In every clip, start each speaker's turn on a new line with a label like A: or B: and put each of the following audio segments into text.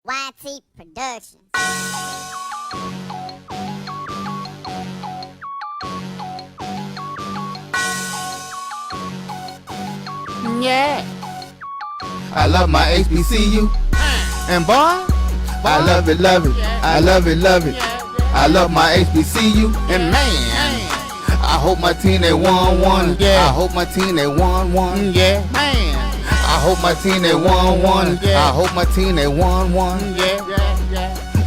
A: YT Productions.
B: Yeah.
C: I love my HBCU, and boy, I love it, I love it, I love my HBCU, and man, I hope my team they won one.
B: Yeah.
C: I hope my team they won one.
B: Yeah, man.
C: I hope my team they won one.
B: Yeah.
C: I hope my team they won one.
B: Yeah.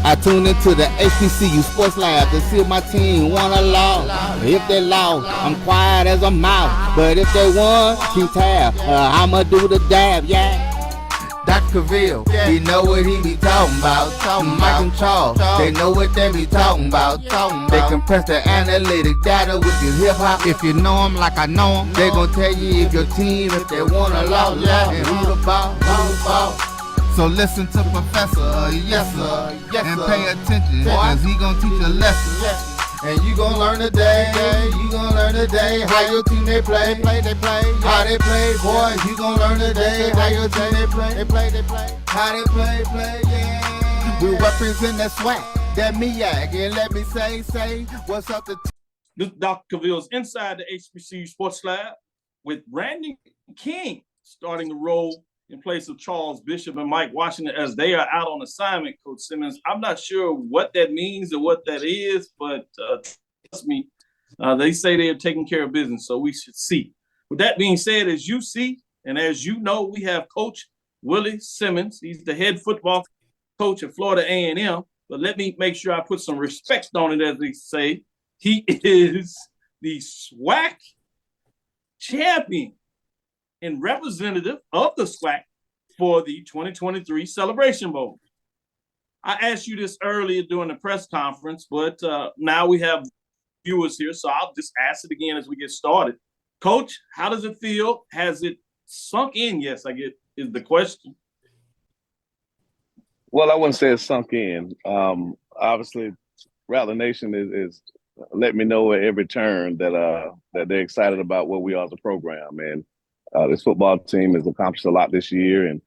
C: I tune into the HBCU Sports Lab to see if my team won or lost. If they lost, I'm quiet as a mouse. But if they won, keep tab. I'ma do the dab, yeah. Dr. Cavill, he know what he be talking about. Mike and Charles, they know what they be talking about. They compress the analytic data with your hip hop. If you know them like I know them, they gon' tell you if your team, if they won or lost, and who the ball, So listen to Professor, yes sir, and pay attention, cause he gon' teach a lesson. And you gon' learn today, how your team they play, how they play, boys. You gon' learn today, how your team they play, how they play, yeah. We represent that swag, that MEAC, and let me say, what's up to
D: This is Dr. Cavill's Inside the HBCU Sports Lab with Brandon King starting the role in place of Charles Bishop and Mike Washington as they are out on assignment, Coach Simmons. I'm not sure what that means or what that is, but trust me, they say they are taking care of business, so we should see. With that being said, as you see, and as you know, we have Coach Willie Simmons. He's the head football coach at Florida A&M, but let me make sure I put some respect on it, as they say. He is the SWAC champion and representative of the SWAC for the 2023 Celebration Bowl. I asked you this earlier during the press conference, but now we have viewers here, so I'll just ask it again as we get started. Coach, how does it feel? Has it sunk in? Yes, I get is the question.
E: Well, I wouldn't say it's sunk in. Obviously, Rattler Nation is let me know at every turn that they're excited about where we are as a program, and this football team has accomplished a lot this year, and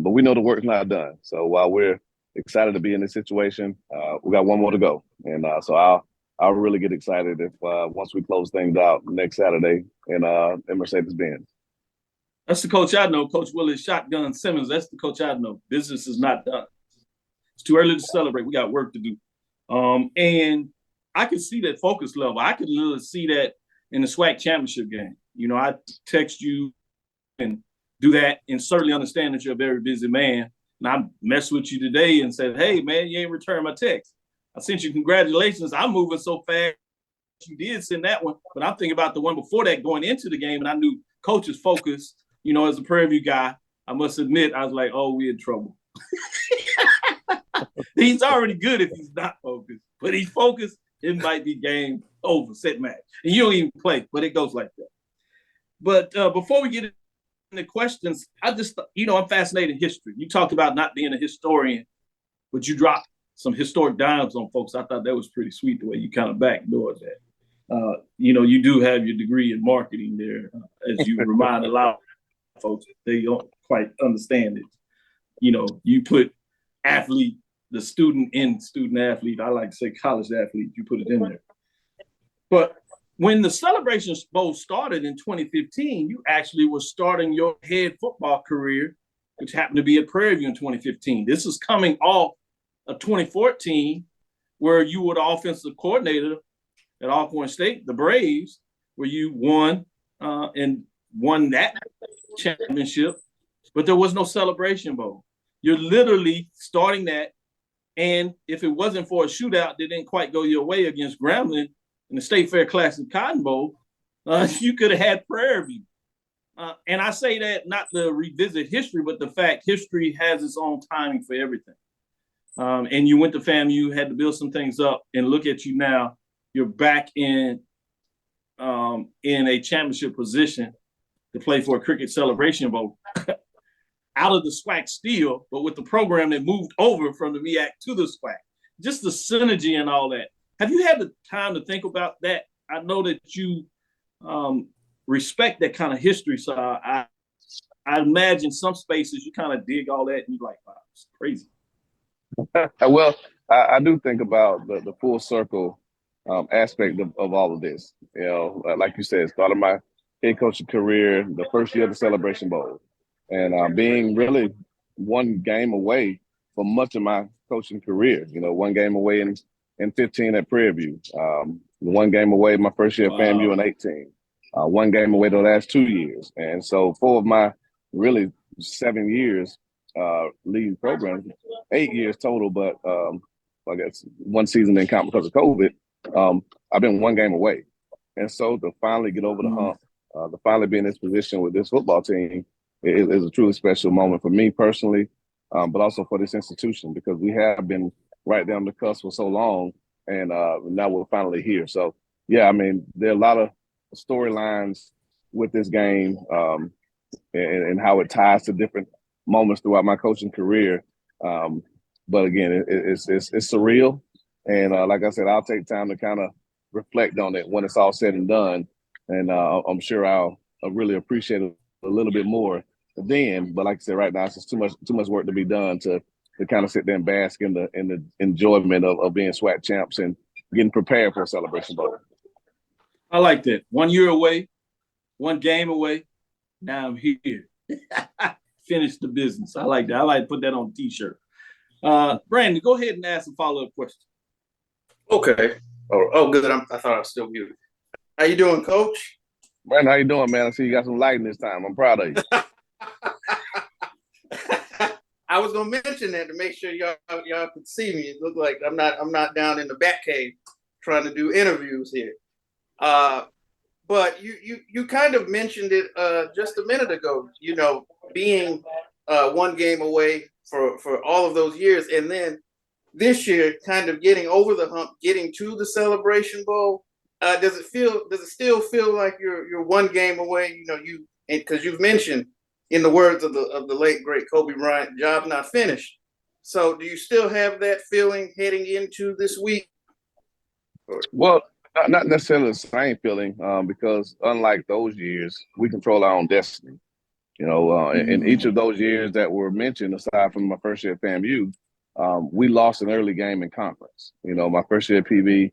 E: but we know the work's not done. So while we're excited to be in this situation, we got one more to go, and so I'll really get excited if once we close things out next Saturday in Mercedes-Benz.
D: That's the coach I know, Coach Willie Shotgun Simmons. That's the coach I know. Business is not done. It's too early to celebrate. We got work to do. And I can see that focus level. I can literally see that in the SWAC championship game. You know, I text you and do that and certainly understand that you're a very busy man. And I messed with you today and said, hey, man, you ain't returned my text. I sent you congratulations. I'm moving so fast. You did send that one, but I'm thinking about the one before that going into the game, and I knew coach's focus, you know, as a Prairie View guy, I must admit, I was like, oh, we're in trouble. He's already good if he's not focused, but he's focused, it might be game over, set match. And you don't even play, but it goes like that. But before we get into questions, I just, you know, I'm fascinated in history. You talked about not being a historian, but you dropped some historic dimes on folks. I thought that was pretty sweet the way you kind of backdoored that. You know, you do have your degree in marketing there, as you remind a lot of folks. They don't quite understand it. You know, you put athlete, the student in student athlete. I like to say college athlete. You put it in there. But when the Celebration Bowl started in 2015, you actually were starting your head football career, which happened to be at Prairie View in 2015. This is coming off of 2014, where you were the offensive coordinator at Alcorn State, the Braves, where you won and won that championship, but there was no Celebration Bowl. You're literally starting that, and if it wasn't for a shootout that didn't quite go your way against Grambling in the State Fair Classic Cotton Bowl, you could have had Prairie View. And I say that not to revisit history, but the fact history has its own timing for everything. And you went to FAMU, had to build some things up, and look at you now. You're back in a championship position to play for a Cricket Celebration Bowl out of the SWAC still, but with the program that moved over from the MEAC to the SWAC. Just the synergy and all that. Have you had the time to think about that? I know that you respect that kind of history, so I imagine some spaces you kind of dig all that and you're like, wow, it's crazy.
E: Well, I do think about the full circle aspect of all of this. Like you said, started my head coaching career the first year of the Celebration Bowl, and being really one game away from much of my coaching career. One game away in 15 at Prairie View, one game away my first year at FAMU in 18, one game away the last 2 years, and so 4 of my really 7 years leading programs, 8 years total, but I guess one season didn't count because of COVID. I've been one game away. And so to finally get over the hump, to finally be in this position with this football team is a truly special moment for me personally, but also for this institution, because we have been right down the cusp for so long, and now we're finally here. So, yeah, I mean, there are a lot of storylines with this game and how it ties to different moments throughout my coaching career. But again, it's surreal. And like I said, I'll take time to kind of reflect on it when it's all said and done. And I'm sure I'll really appreciate it a little bit more then. But like I said, right now, it's just too much work to be done to kind of sit there and bask in the enjoyment of being SWAC champs and getting prepared for a Celebration Bowl.
D: I like that. 1 year away, one game away. Now I'm here. Finish the business. I like that. I like to put that on a T-shirt. Brandon, go ahead and ask a follow-up question.
F: Okay. Oh, good. I thought I was still muted. How you doing, Coach?
E: Brandon, how you doing, man? I see you got some lighting this time. I'm proud of you.
F: I was gonna mention that to make sure y'all could see me. It looked like I'm not down in the back cave trying to do interviews here. But you kind of mentioned it just a minute ago. Being one game away for all of those years, and then this year kind of getting over the hump, getting to the Celebration Bowl. Does it still feel like you're one game away? Because you've mentioned, in the words of the late great Kobe Bryant, job not finished. So do you still have that feeling heading into this week?
E: Well, not necessarily the same feeling, because unlike those years, we control our own destiny. In each of those years that were mentioned, aside from my first year at FAMU, we lost an early game in conference. My first year at PV,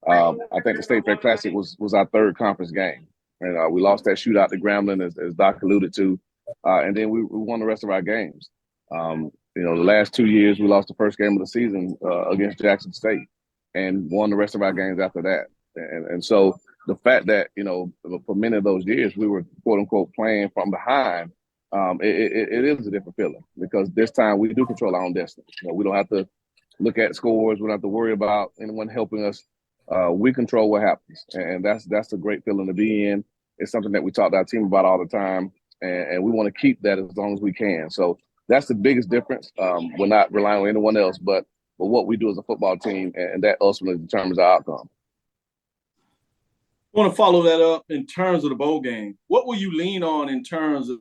E: I think the State Fair Classic was our third conference game. And we lost that shootout to Grambling, as Doc alluded to. And then we won the rest of our games. The last 2 years, we lost the first game of the season against Jackson State and won the rest of our games after that. And so the fact that, for many of those years, we were, quote unquote, playing from behind, it is a different feeling, because this time we do control our own destiny. We don't have to look at scores. We don't have to worry about anyone helping us. We control what happens. And that's a great feeling to be in. It's something that we talk to our team about all the time. And we want to keep that as long as we can. So that's the biggest difference. We're not relying on anyone else, but what we do as a football team, and that ultimately determines our outcome.
D: I want to follow that up in terms of the bowl game. What will you lean on in terms of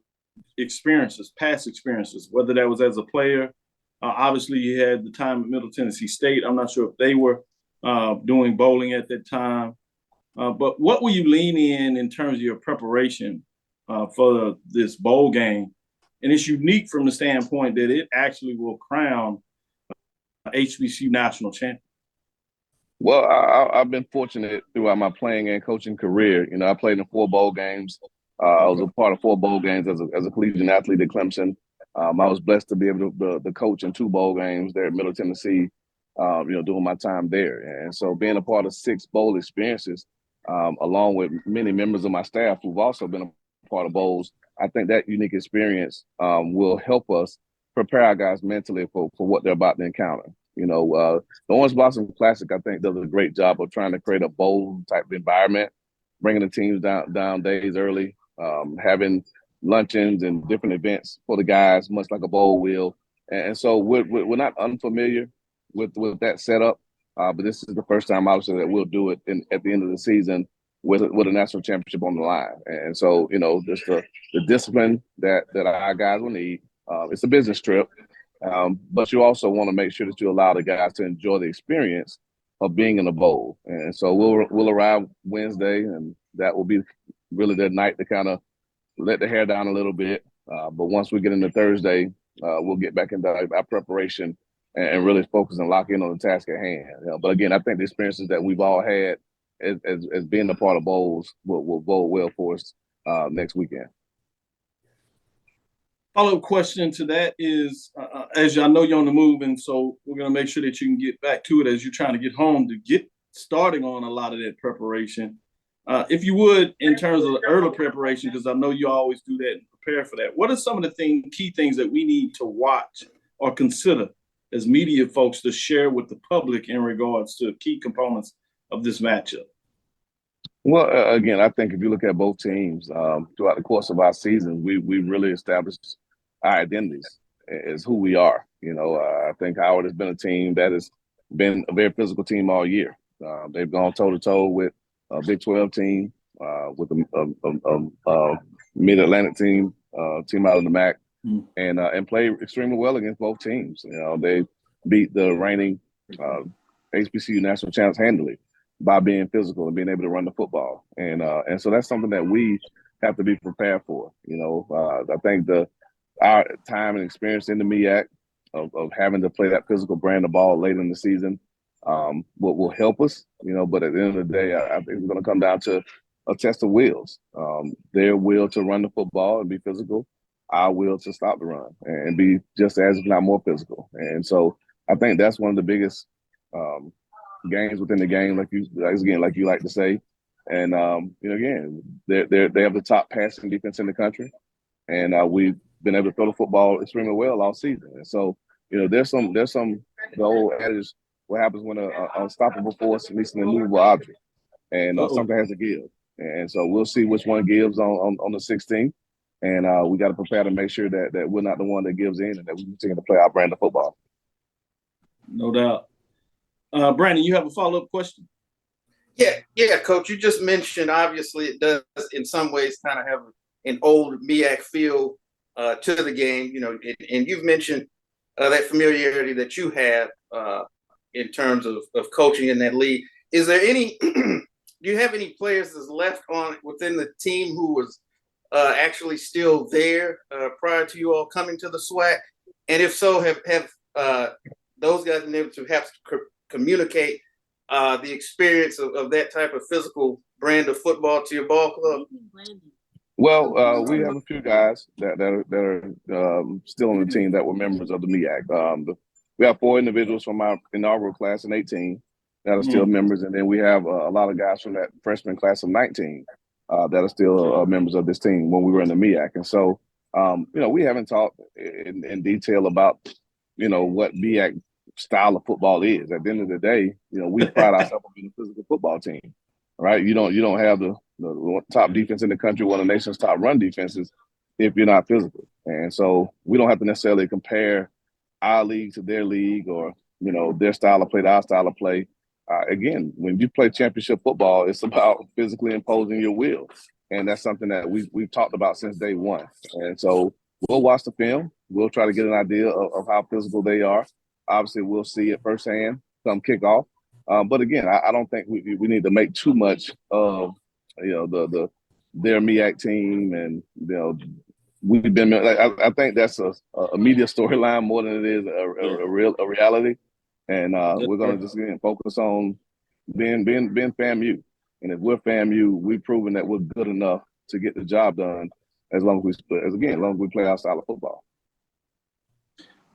D: experiences, past experiences, whether that was as a player? Obviously, you had the time at Middle Tennessee State. I'm not sure if they were doing bowling at that time. But what will you lean in terms of your preparation for this bowl game? And it's unique from the standpoint that it actually will crown HBCU national champion.
E: Well, I've been fortunate throughout my playing and coaching career. I played in 4 bowl games. I was a part of 4 bowl games as a collegiate athlete at Clemson. I was blessed to be able to coach in 2 bowl games there at Middle Tennessee, during my time there. And so being a part of 6 bowl experiences, along with many members of my staff who've also been a part of bowls, I think that unique experience will help us prepare our guys mentally for what they're about to encounter. The Orange Blossom Classic, I think, does a great job of trying to create a bowl type environment, bringing the teams down days early, having luncheons and different events for the guys, much like a bowl will. And so we're not unfamiliar with that setup, but this is the first time, obviously, that we'll do it at the end of the season with a national championship on the line. And so, just the discipline that our guys will need. It's a business trip. But you also want to make sure that you allow the guys to enjoy the experience of being in a bowl. And so we'll arrive Wednesday, and that will be really the night to kind of let the hair down a little bit. But once we get into Thursday, we'll get back into our preparation and really focus and lock in on the task at hand. But again, I think the experiences that we've all had as being a part of bowls will bode well for us next weekend.
D: Follow-up question to that is, as I know you're on the move, and so we're going to make sure that you can get back to it as you're trying to get home to get starting on a lot of that preparation. If you would, in terms of the early preparation, because I know you always do that and prepare for that, what are some of the key things that we need to watch or consider as media folks to share with the public in regards to key components of this matchup?
E: Well, again, I think if you look at both teams throughout the course of our season, we really established our identities as who we are. I think Howard has been a team that has been a very physical team all year. They've gone toe-to-toe with a Big 12 team, with a Mid-Atlantic team out of the MAC, and played extremely well against both teams. They beat the reigning HBCU national champs handily by being physical and being able to run the football. And so that's something that we have to be prepared for. I think our time and experience in the MEAC of having to play that physical brand of ball late in the season will help us, but at the end of the day, I think it's going to come down to a test of wills. Their will to run the football and be physical, our will to stop the run and be just as, if not more, physical. And so I think that's one of the biggest games within the game, like you like to say. And again, they have the top passing defense in the country, and we've been able to throw the football extremely well all season. And so there's some the old adage, what happens when an unstoppable force meets an immovable object, and something has to give. And so we'll see which one gives on the 16th, and we got to prepare to make sure that we're not the one that gives in and that we continue to play our brand of football.
D: No doubt. Brandon, you have a follow-up question?
F: Yeah, Coach. You just mentioned, obviously, it does in some ways kind of have an old MEAC feel to the game, and you've mentioned that familiarity that you have in terms of coaching in that league. Is there any, do you have any players that's left on within the team who was actually still there prior to you all coming to the SWAC? And if so, have those guys been able to communicate the experience of that type of physical brand of football to your ball club?
E: Well, we have a few guys that are still on the team that were members of the MEAC. We have 4 individuals from our inaugural class in 18 that are still members, and then we have a lot of guys from that freshman class of 19 that are still members of this team when we were in the MEAC. And so, we haven't talked in detail about, what MEAC style of football is. At the end of the day, we pride ourselves on being a physical football team, right? You don't have the top defense in the country, one of the nation's top run defenses, if you're not physical. And so we don't have to necessarily compare our league to their league or, their style of play to our style of play. Again, when you play championship football, it's about physically imposing your will. And that's something that we've talked about since day one. And so we'll watch the film. We'll try to get an idea of how physical they are. Obviously, we'll see it firsthand come kickoff. But again, I don't think we need to make too much of, their MEAC team. And, we've been, I think that's a media storyline more than it is a reality. And we're going to just focus on being FAMU. And if we're FAMU, we've proven that we're good enough to get the job done as long as we play our style of football.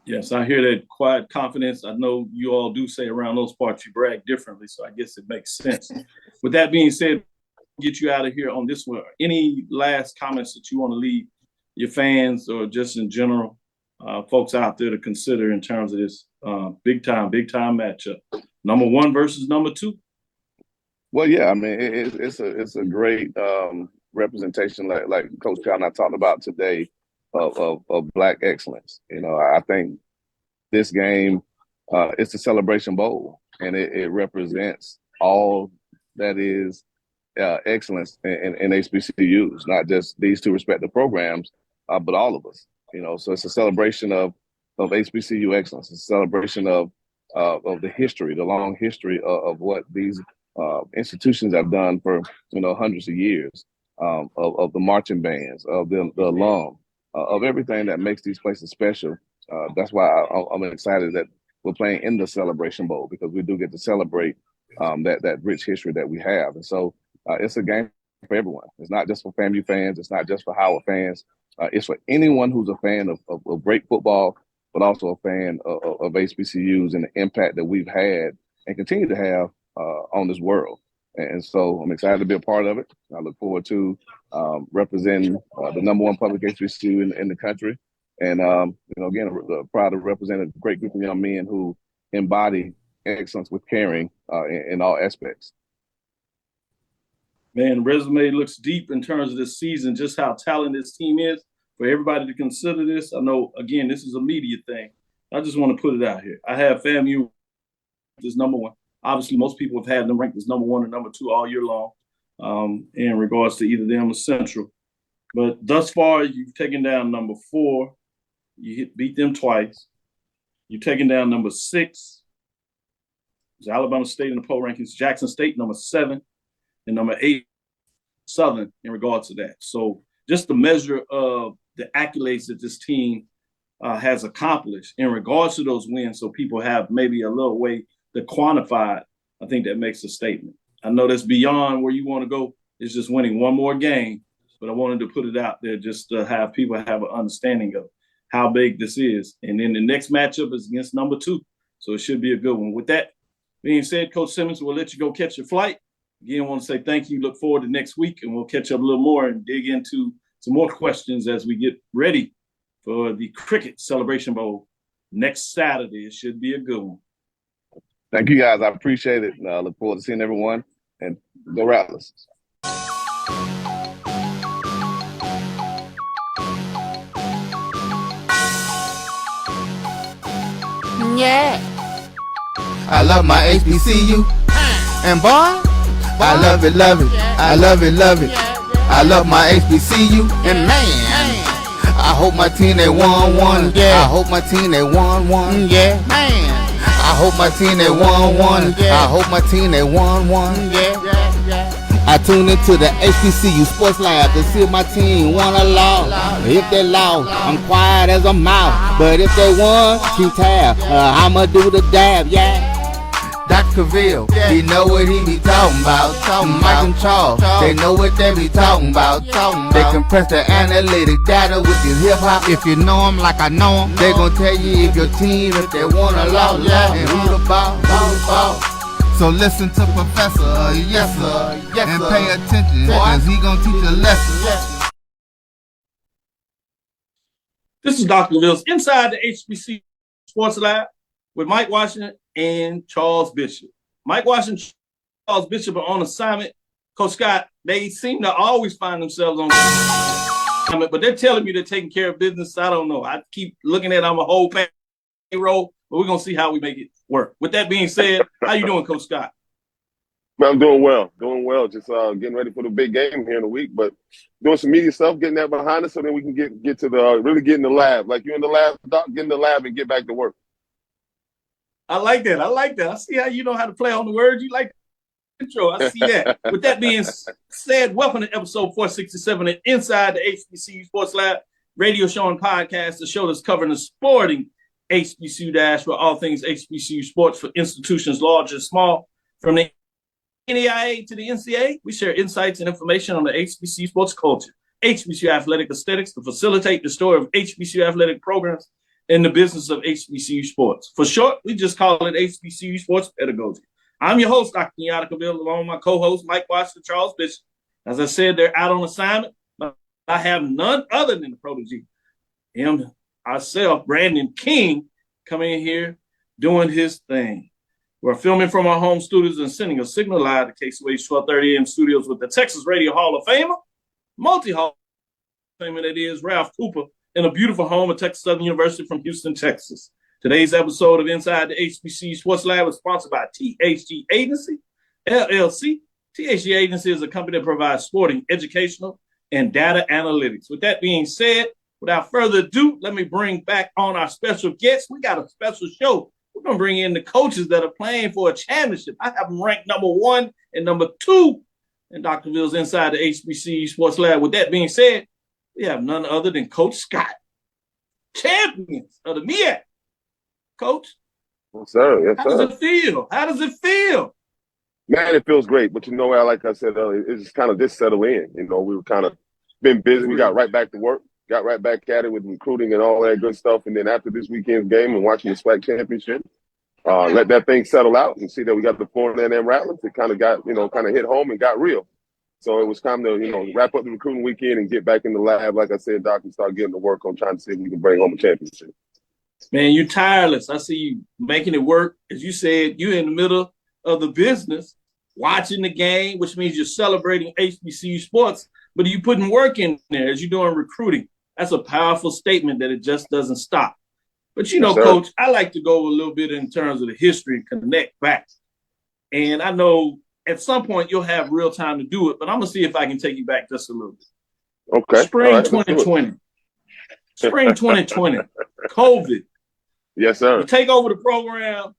D: Yes, I hear that quiet confidence. I know you all do say around those parts you brag differently, so I guess it makes sense. With that being said, get you out of here on this one. Any last comments that you want to leave your fans or just in general folks out there to consider in terms of this big time matchup, number 1 versus number 2?
E: Well, yeah, I mean it's a great representation, like Coach Cal and I talked about today, of Black excellence. I think this game, it's a Celebration Bowl, and it represents all that is excellence in HBCUs, not just these 2 respective programs, but all of us. So it's a celebration of HBCU excellence. It's a celebration of the history, the long history of what these institutions have done for hundreds of years, of the marching bands, of the alum, of everything that makes these places special. That's why I'm excited that we're playing in the Celebration Bowl because we do get to celebrate that rich history that we have. And so it's a game for everyone. It's not just for FAMU fans. It's not just for Howard fans. It's for anyone who's a fan of great football, but also a fan of HBCUs and the impact that we've had and continue to have on this world. And so I'm excited to be a part of it. I look forward to representing the number one public HBCU in the country. And, again, proud to represent a great group of young men who embody excellence with caring in all aspects.
D: Man, resume looks deep in terms of this season, just how talented this team is. For everybody to consider this, I know, again, this is a media thing. I just want to put it out here. I have FAMU as number one. Obviously, most people have had them ranked as number one or number two all year long in regards to either them or Central. But thus far, you've taken down number 4. You beat them twice. You've taken down number 6. It's Alabama State in the poll rankings. Jackson State, number 7. And number 8, Southern in regards to that. So just the measure of the accolades that this team has accomplished in regards to those wins, so people have maybe a little way to quantify it, I think that makes a statement. I know that's beyond where you want to go. It's just winning one more game, but I wanted to put it out there just to have people have an understanding of how big this is. And then the next matchup is against number 2, so it should be a good one. With that being said, Coach Simmons, we'll let you go catch your flight. Again, I want to say thank you. Look forward to next week, and we'll catch up a little more and dig into some more questions as we get ready for the Cricket Celebration Bowl next Saturday. It should be a good one.
E: Thank you, guys. I appreciate it. I look forward to seeing everyone, and go Rattlers.
B: Yeah.
C: I love my HBCU, and boy, I love it, love it. I love it, love it. I love my HBCU, and man, I hope my team they won one. Yeah. I hope my team they won one. Yeah, man. I hope my team they won one. I hope my team they won one. Yeah. I tune into the HBCU Sports Lab to see if my team won or lost. If they lost, I'm quiet as a mouse. But if they won, keep tab. I'ma do the dab, yeah. Dr. Cavill, he know what he be talking about. Mike and Charles, they know what they be talking about. They compress the analytic data with this hip hop. If you know them like I know them, they gon' tell you if your team, if they won or lost, and who the ball, So listen to Professor, yes sir, and pay attention, cause he gon' teach a lesson.
D: This is Dr. Wills inside the HBC Sports Lab with Mike Washington and Charles Bishop. Mike Washington, Charles Bishop are on assignment. Coach Scott, they seem to always find themselves on assignment, but they're telling me they're taking care of business. I don't know. I keep looking at them a whole payroll, but we're going to see how we make it work. With that being said, how you doing, Coach Scott?
G: I'm doing well. Just getting ready for the big game here in a week, but doing some media stuff, getting that behind us so then we can get to the really get in the lab. Like you're in the lab, Doc, get in the lab and get back to work.
D: I like that. I see how you know how to play on the words. You like the intro. I see that. With that being said, welcome to episode 467 of Inside the HBCU Sports Lab, radio show and podcast, the show that's covering the sporting HBCU dash for all things HBCU sports for institutions large and small. From the NAIA to the NCAA, we share insights and information on the HBCU sports culture, HBCU athletic aesthetics to facilitate the story of HBCU athletic programs in the business of HBCU sports. For short, we just call it HBCU sports pedagogy. I'm your host, Dr. Kenyatta Cavill, along with my co-host, Mike Washington, Charles Bishop. As I said, they're out on assignment, but I have none other than the protege, him, ourselves, Brandon King, coming in here doing his thing. We're filming from our home studios and sending a signal live to KCOH 1230 AM studios with the Texas Radio Hall of Famer, multi-Hall of Famer that is Ralph Cooper, in a beautiful home at Texas Southern University from Houston, Texas. Today's episode of Inside the HBCU Sports Lab is sponsored by THG Agency, LLC. THG Agency is a company that provides sporting, educational, and data analytics. With that being said, without further ado, let me bring back on our special guest. We got a special show. We're going to bring in the coaches that are playing for a championship. I have them ranked number 1 and number 2 in Dr. Ville's Inside the HBCU Sports Lab. With that being said, we have none other than Coach Scott, champions of the MEAC. Coach,
G: Yes, sir. Yes,
D: How does
G: sir.
D: it feel? How does it feel?
G: Man, it feels great. But like I said earlier, it's just kind of just settle in. We were kind of been busy. We got right back to work, got right back at it with recruiting and all that good stuff. And then after this weekend's game and watching the SWAC championship, let that thing settle out and see that we got the Florida A&M Rattlers. It kind of got, kind of hit home and got real. So it was time to, wrap up the recruiting weekend and get back in the lab. Like I said, Doc, and start getting to work on trying to see if we can bring home a championship.
D: Man, you're tireless. I see you making it work. As you said, you're in the middle of the business, watching the game, which means you're celebrating HBCU sports, but you putting work in there as you're doing recruiting. That's a powerful statement that it just doesn't stop. But,
G: Yes,
D: Coach, I like to go a little bit in terms of the history and connect back. And I know at some point you'll have real time to do it, but I'm going to see if I can take you back just a little bit.
G: Okay.
D: Spring
G: Right,
D: 2020. Spring 2020. COVID.
G: Yes, sir.
D: You take over the program,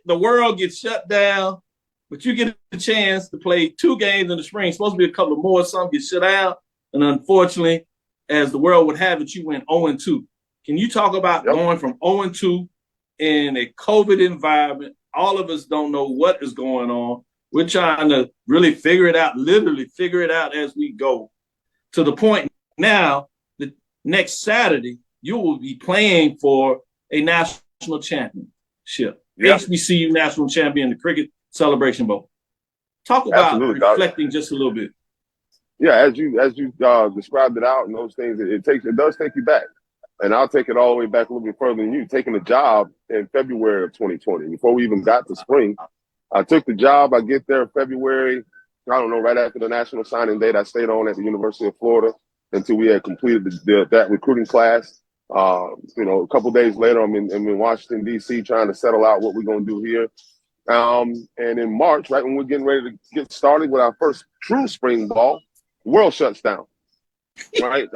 D: the world gets shut down, but you get a chance to play 2 games in the spring. It's supposed to be a couple of more. Some get shut out. And unfortunately, as the world would have it, you went 0-2. Can you talk about going from 0-2 in a COVID environment? All of us don't know what is going on. We're trying to really figure it out, literally figure it out as we go, to the point now that next Saturday, you will be playing for a national championship, HBCU national champion, the Cricket Celebration Bowl. Talk about reflecting just a little bit.
G: Yeah, as you described it out and those things, it does take you back. And I'll take it all the way back a little bit further than you. Taking a job in February of 2020, before we even got to spring. I took the job. I get there in February, right after the national signing date. I stayed on at the University of Florida until we had completed that recruiting class. A couple of days later, I'm in Washington, D.C., trying to settle out what we're going to do here. And in March, right when we're getting ready to get started with our first true spring ball, the world shuts down, right?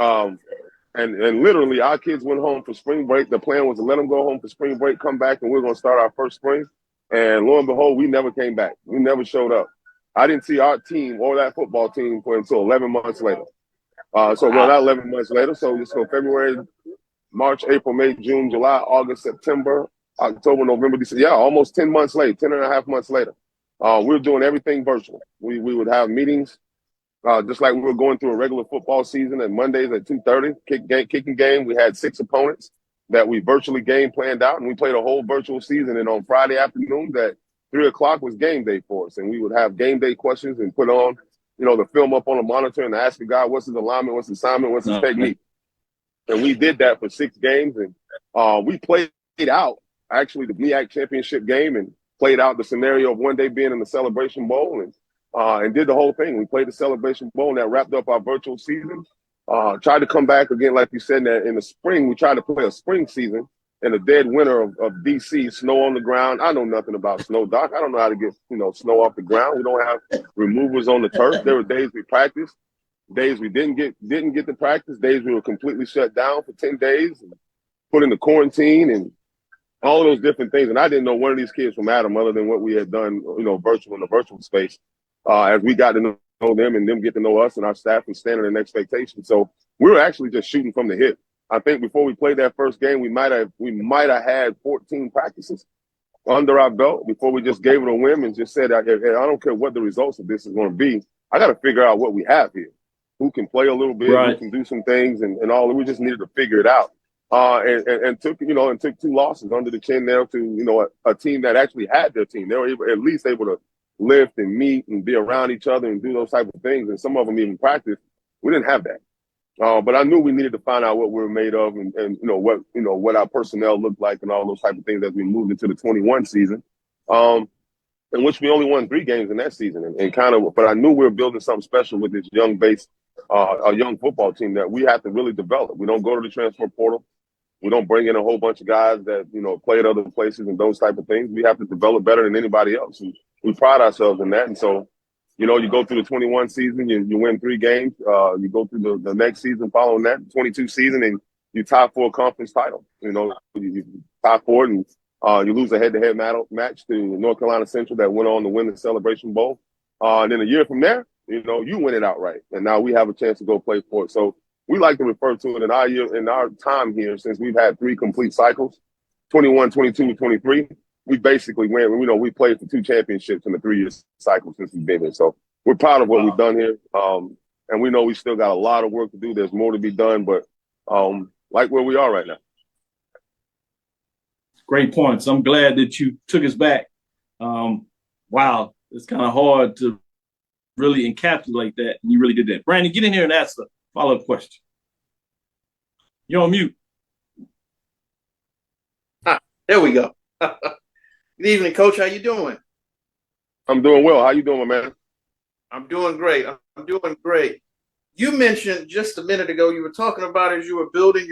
G: And literally, our kids went home for spring break. The plan was to let them go home for spring break, come back, and we're going to start our first spring. And lo and behold, we never came back. We never showed up. I didn't see our team or that football team until 11 months later. Not 11 months later. So just go February, March, April, May, June, July, August, September, October, November, December. Yeah, almost 10 months later, 10 and a half months later. We were doing everything virtual. We would have meetings, just like we were going through a regular football season at Mondays at 2:30, kicking game. We had 6 opponents that we virtually game planned out, and we played a whole virtual season. And on Friday afternoons at 3 o'clock was game day for us. And we would have game day questions and put on, the film up on a monitor and ask the guy, what's his alignment, what's his assignment, what's his technique. And we did that for 6 games. And we played out, actually, the MEAC championship game and played out the scenario of one day being in the Celebration Bowl and did the whole thing. We played the Celebration Bowl, and that wrapped up our virtual season. Tried to come back again, like you said, in the spring. We tried to play a spring season in the dead winter of D.C., snow on the ground. I know nothing about snow, Doc. I don't know how to get, snow off the ground. We don't have removers on the turf. There were days we practiced, days we didn't get to practice, days we were completely shut down for 10 days and put into quarantine and all of those different things. And I didn't know one of these kids from Adam other than what we had done, virtual in the virtual space. As we got to know them and them get to know us and our staff and standard and expectation. So we were actually just shooting from the hip. I think before we played that first game, we might have had 14 practices under our belt before we just gave it a whim and just said, I don't care what the results of this is going to be. I got to figure out what we have here. Who can play a little bit, who can do some things and all. We just needed to figure it out. And took 2 losses under the chin there to, a team that actually had their team. They were at least able to lift and meet and be around each other and do those type of things. And some of them even practice. We didn't have that. But I knew we needed to find out what we were made of and what our personnel looked like and all those type of things as we moved into the 21 season, in which we only won 3 games in that season but I knew we were building something special with this young base, a young football team that we have to really develop. We don't go to the transfer portal. We don't bring in a whole bunch of guys that, play at other places and those type of things. We have to develop better than anybody else. And we pride ourselves in that. And so, you go through the 21 season, you win 3 games. You go through the next season following that, 22 season, and you tie for a conference title. You tie for it, and you lose a head-to-head match to North Carolina Central that went on to win the Celebration Bowl. And then a year from there, you win it outright. And now we have a chance to go play for it. So we like to refer to it in our time here, since we've had 3 complete cycles, 21, 22, and 23. we basically went. You know, we played for 2 championships in the 3-year cycle since we've been here. So we're proud of what we've done here. And we know we still got a lot of work to do. There's more to be done, but like where we are right now.
D: Great points. I'm glad that you took us back. Wow, it's kind of hard to really encapsulate that. And you really did that. Brandon, get in here and ask the follow-up question. You're on mute.
F: There we go. Good evening, Coach. How you doing?
G: I'm doing well. How you doing, my man?
F: I'm doing great. I'm doing great. You mentioned just a minute ago, you were talking about as you were building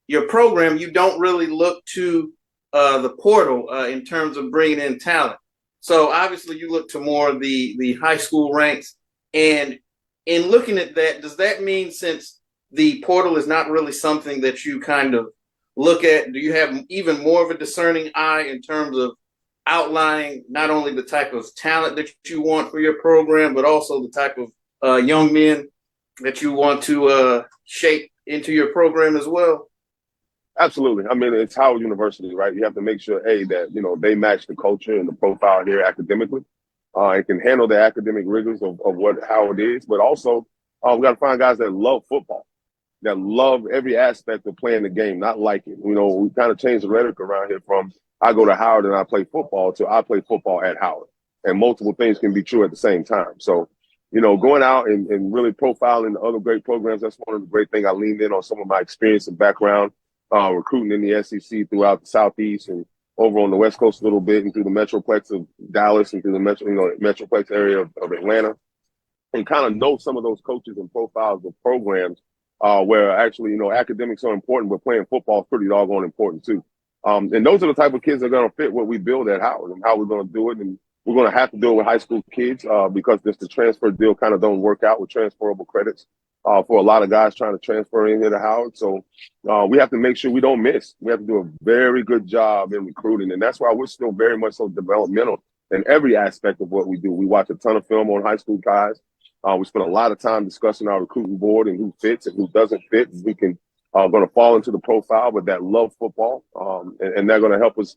F: your program, you don't really look to the portal in terms of bringing in talent. So obviously you look to more of the high school ranks. And in looking at that, does that mean since the portal is not really something that you kind of look at, do you have even more of a discerning eye in terms of outlining not only the type of talent that you want for your program, but also the type of young men that you want to shape into your program as well?
G: Absolutely. I mean, it's Howard University, right? You have to make sure, that, they match the culture and the profile here academically. And can handle the academic rigors of what Howard is, but also we got to find guys that love football, that love every aspect of playing the game, not like it. We kind of changed the rhetoric around here from I go to Howard and I play football to I play football at Howard. And multiple things can be true at the same time. So, going out and really profiling the other great programs, that's one of the great things. I leaned in on some of my experience and background recruiting in the SEC throughout the Southeast and over on the West Coast a little bit and through the Metroplex of Dallas and through the Metroplex area of Atlanta, and kind of know some of those coaches and profiles of programs where actually, academics are important, but playing football is pretty doggone important too. And those are the type of kids that are going to fit what we build at Howard and how we're going to do it. And we're going to have to do it with high school kids because the transfer deal kind of don't work out with transferable credits for a lot of guys trying to transfer in here to Howard. So we have to make sure we don't miss. We have to do a very good job in recruiting. And that's why we're still very much so developmental in every aspect of what we do. We watch a ton of film on high school guys. We spend a lot of time discussing our recruiting board and who fits and who doesn't fit. We can going to fall into the profile, but that love football, and they're going to help us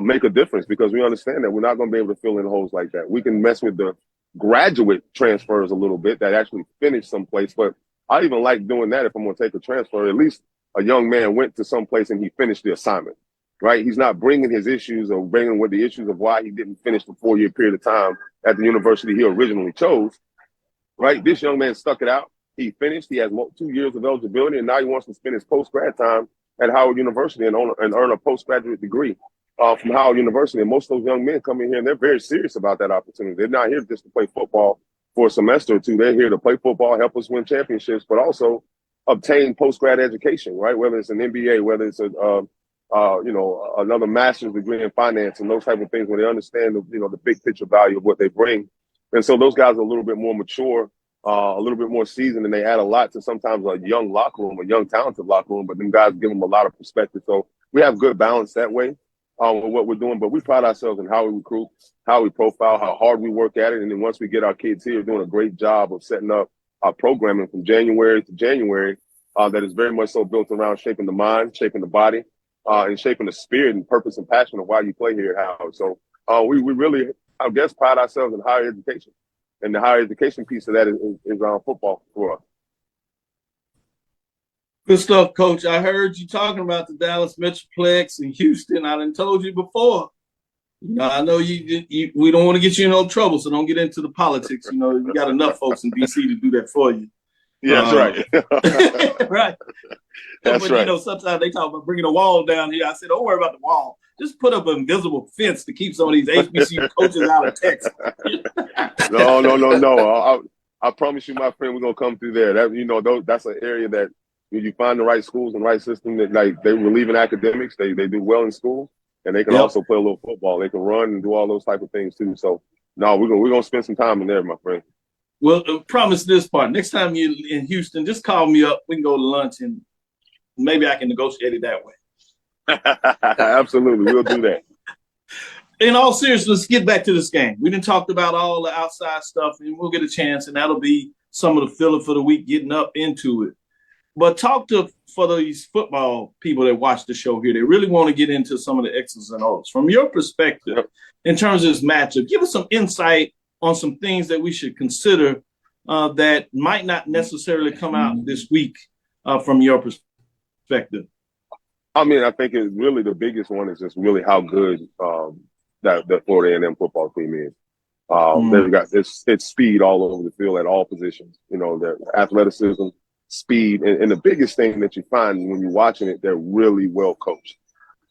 G: make a difference because we understand that we're not going to be able to fill in holes like that. We can mess with the graduate transfers a little bit that actually finish someplace, but I even like doing that if I'm going to take a transfer. At least a young man went to someplace and he finished the assignment, right? He's not bringing his issues or bringing with the issues of why he didn't finish the 4-year period of time at the university he originally chose, right? This young man stuck it out. He finished. He has 2 years of eligibility, and now he wants to spend his post-grad time at Howard University and earn a postgraduate degree from Howard University. And most of those young men come in here, and they're very serious about that opportunity. They're not here just to play football for a semester or two. They're here to play football, help us win championships, but also obtain post-grad education, right? Whether it's an MBA, whether it's another master's degree in finance and those type of things, where they understand the big picture value of what they bring. And so those guys are a little bit more mature, a little bit more seasoned, and they add a lot to sometimes a young locker room, a young talented locker room, but them guys give them a lot of perspective. So we have good balance that way with what we're doing, but we pride ourselves in how we recruit, how we profile, how hard we work at it. And then once we get our kids here, doing a great job of setting up our programming from January to January that is very much so built around shaping the mind, shaping the body, and shaping the spirit and purpose and passion of why you play here at Howard. So we really, I guess, pride ourselves in higher education. And the higher education piece of that is football for us.
D: Good stuff, Coach. I heard you talking about the Dallas Metroplex and Houston. I done told you before. I know we don't want to get you in no trouble, so don't get into the politics. You got enough folks in DC to do that for you.
G: Yeah, that's right.
D: Right.
G: That's right.
D: Sometimes they talk about bringing a wall down here. I said, don't worry about the wall. Just put up an invisible fence to keep some of these HBCU coaches out of Texas. No. I promise you, my friend, we're gonna come through there. That's an area that you find the right schools and right system that they relieve in academics. They do well in school, and they can also play a little football. They can run and do all those type of things too. So no, we're gonna spend some time in there, my friend. Well, promise this part. Next time you're in Houston, just call me up. We can go to lunch, and maybe I can negotiate it that way.
G: Absolutely, we'll do that.
D: In all seriousness, let's get back to this game. We didn't talk about all the outside stuff, and we'll get a chance, and that'll be some of the filler for the week, getting up into it. But talk to for these football people that watch the show here. They really want to get into some of the X's and O's. From your perspective, in terms of this matchup, give us some insight on some things that we should consider that might not necessarily come out this week from your perspective.
G: I mean, I think it's really the biggest one is just really how good that Florida A&M football team is. They've got it's speed all over the field at all positions. You know, their athleticism, speed, and the biggest thing that you find when you're watching it, they're really well coached.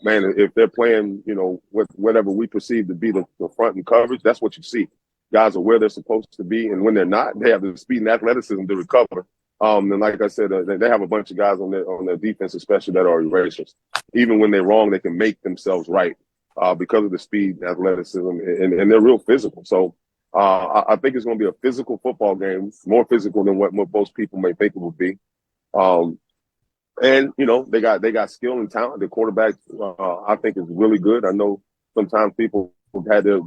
G: Man, if they're playing, you know, with whatever we perceive to be the front and coverage, that's what you see. Guys are where they're supposed to be, and when they're not, they have the speed and athleticism to recover. And like I said, they have a bunch of guys on their defense, especially that are erasers. Even when they're wrong, they can make themselves right because of the speed, athleticism, and they're real physical. So I think it's going to be a physical football game, more physical than what most people may think it would be. And you know, they got skill and talent. The quarterback, I think, is really good. I know sometimes people have had their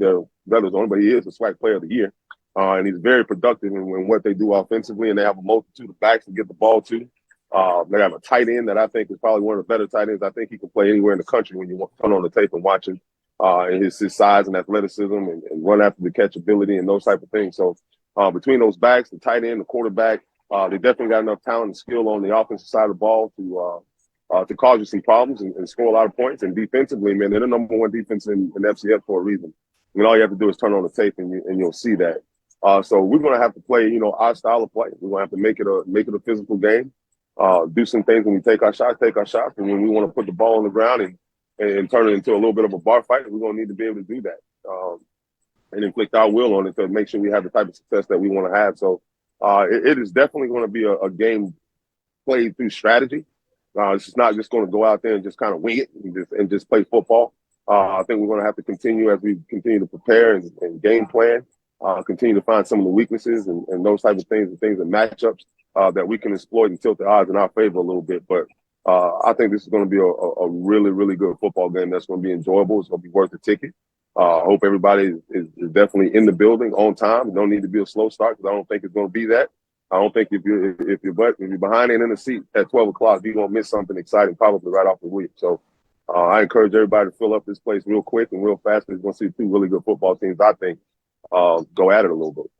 G: brothers on, but he is a SWAC player of the year. And he's very productive in what they do offensively, and they have a multitude of backs to get the ball to. They have a tight end that I think is probably one of the better tight ends. I think he can play anywhere in the country when you turn on the tape and watch him. And his size and athleticism and run after the catchability and those type of things. So between those backs, the tight end, the quarterback, they definitely got enough talent and skill on the offensive side of the ball to cause you some problems and score a lot of points. And defensively, man, they're the number one defense in FCS for a reason. I mean, all you have to do is turn on the tape and you'll see that. So we're going to have to play, you know, our style of play. We're going to have to make it a physical game. Do some things when we take our shots, and when we want to put the ball on the ground and turn it into a little bit of a bar fight, we're going to need to be able to do that and inflict our will on it to make sure we have the type of success that we want to have. So it is definitely going to be a game played through strategy. It's just not just going to go out there and just kind of wing it and just play football. I think we're going to have to continue as we continue to prepare and game plan. Continue to find some of the weaknesses and those type of things and matchups that we can exploit and tilt the odds in our favor a little bit. But I think this is going to be a really, really good football game that's going to be enjoyable. It's going to be worth the ticket. I hope everybody is definitely in the building on time. It don't need to be a slow start because I don't think it's going to be that. I don't think if you're behind and in the seat at 12 o'clock, you're going to miss something exciting probably right off the week. So I encourage everybody to fill up this place real quick and real fast. We're going to see two really good football teams, I think. Go at it a little bit.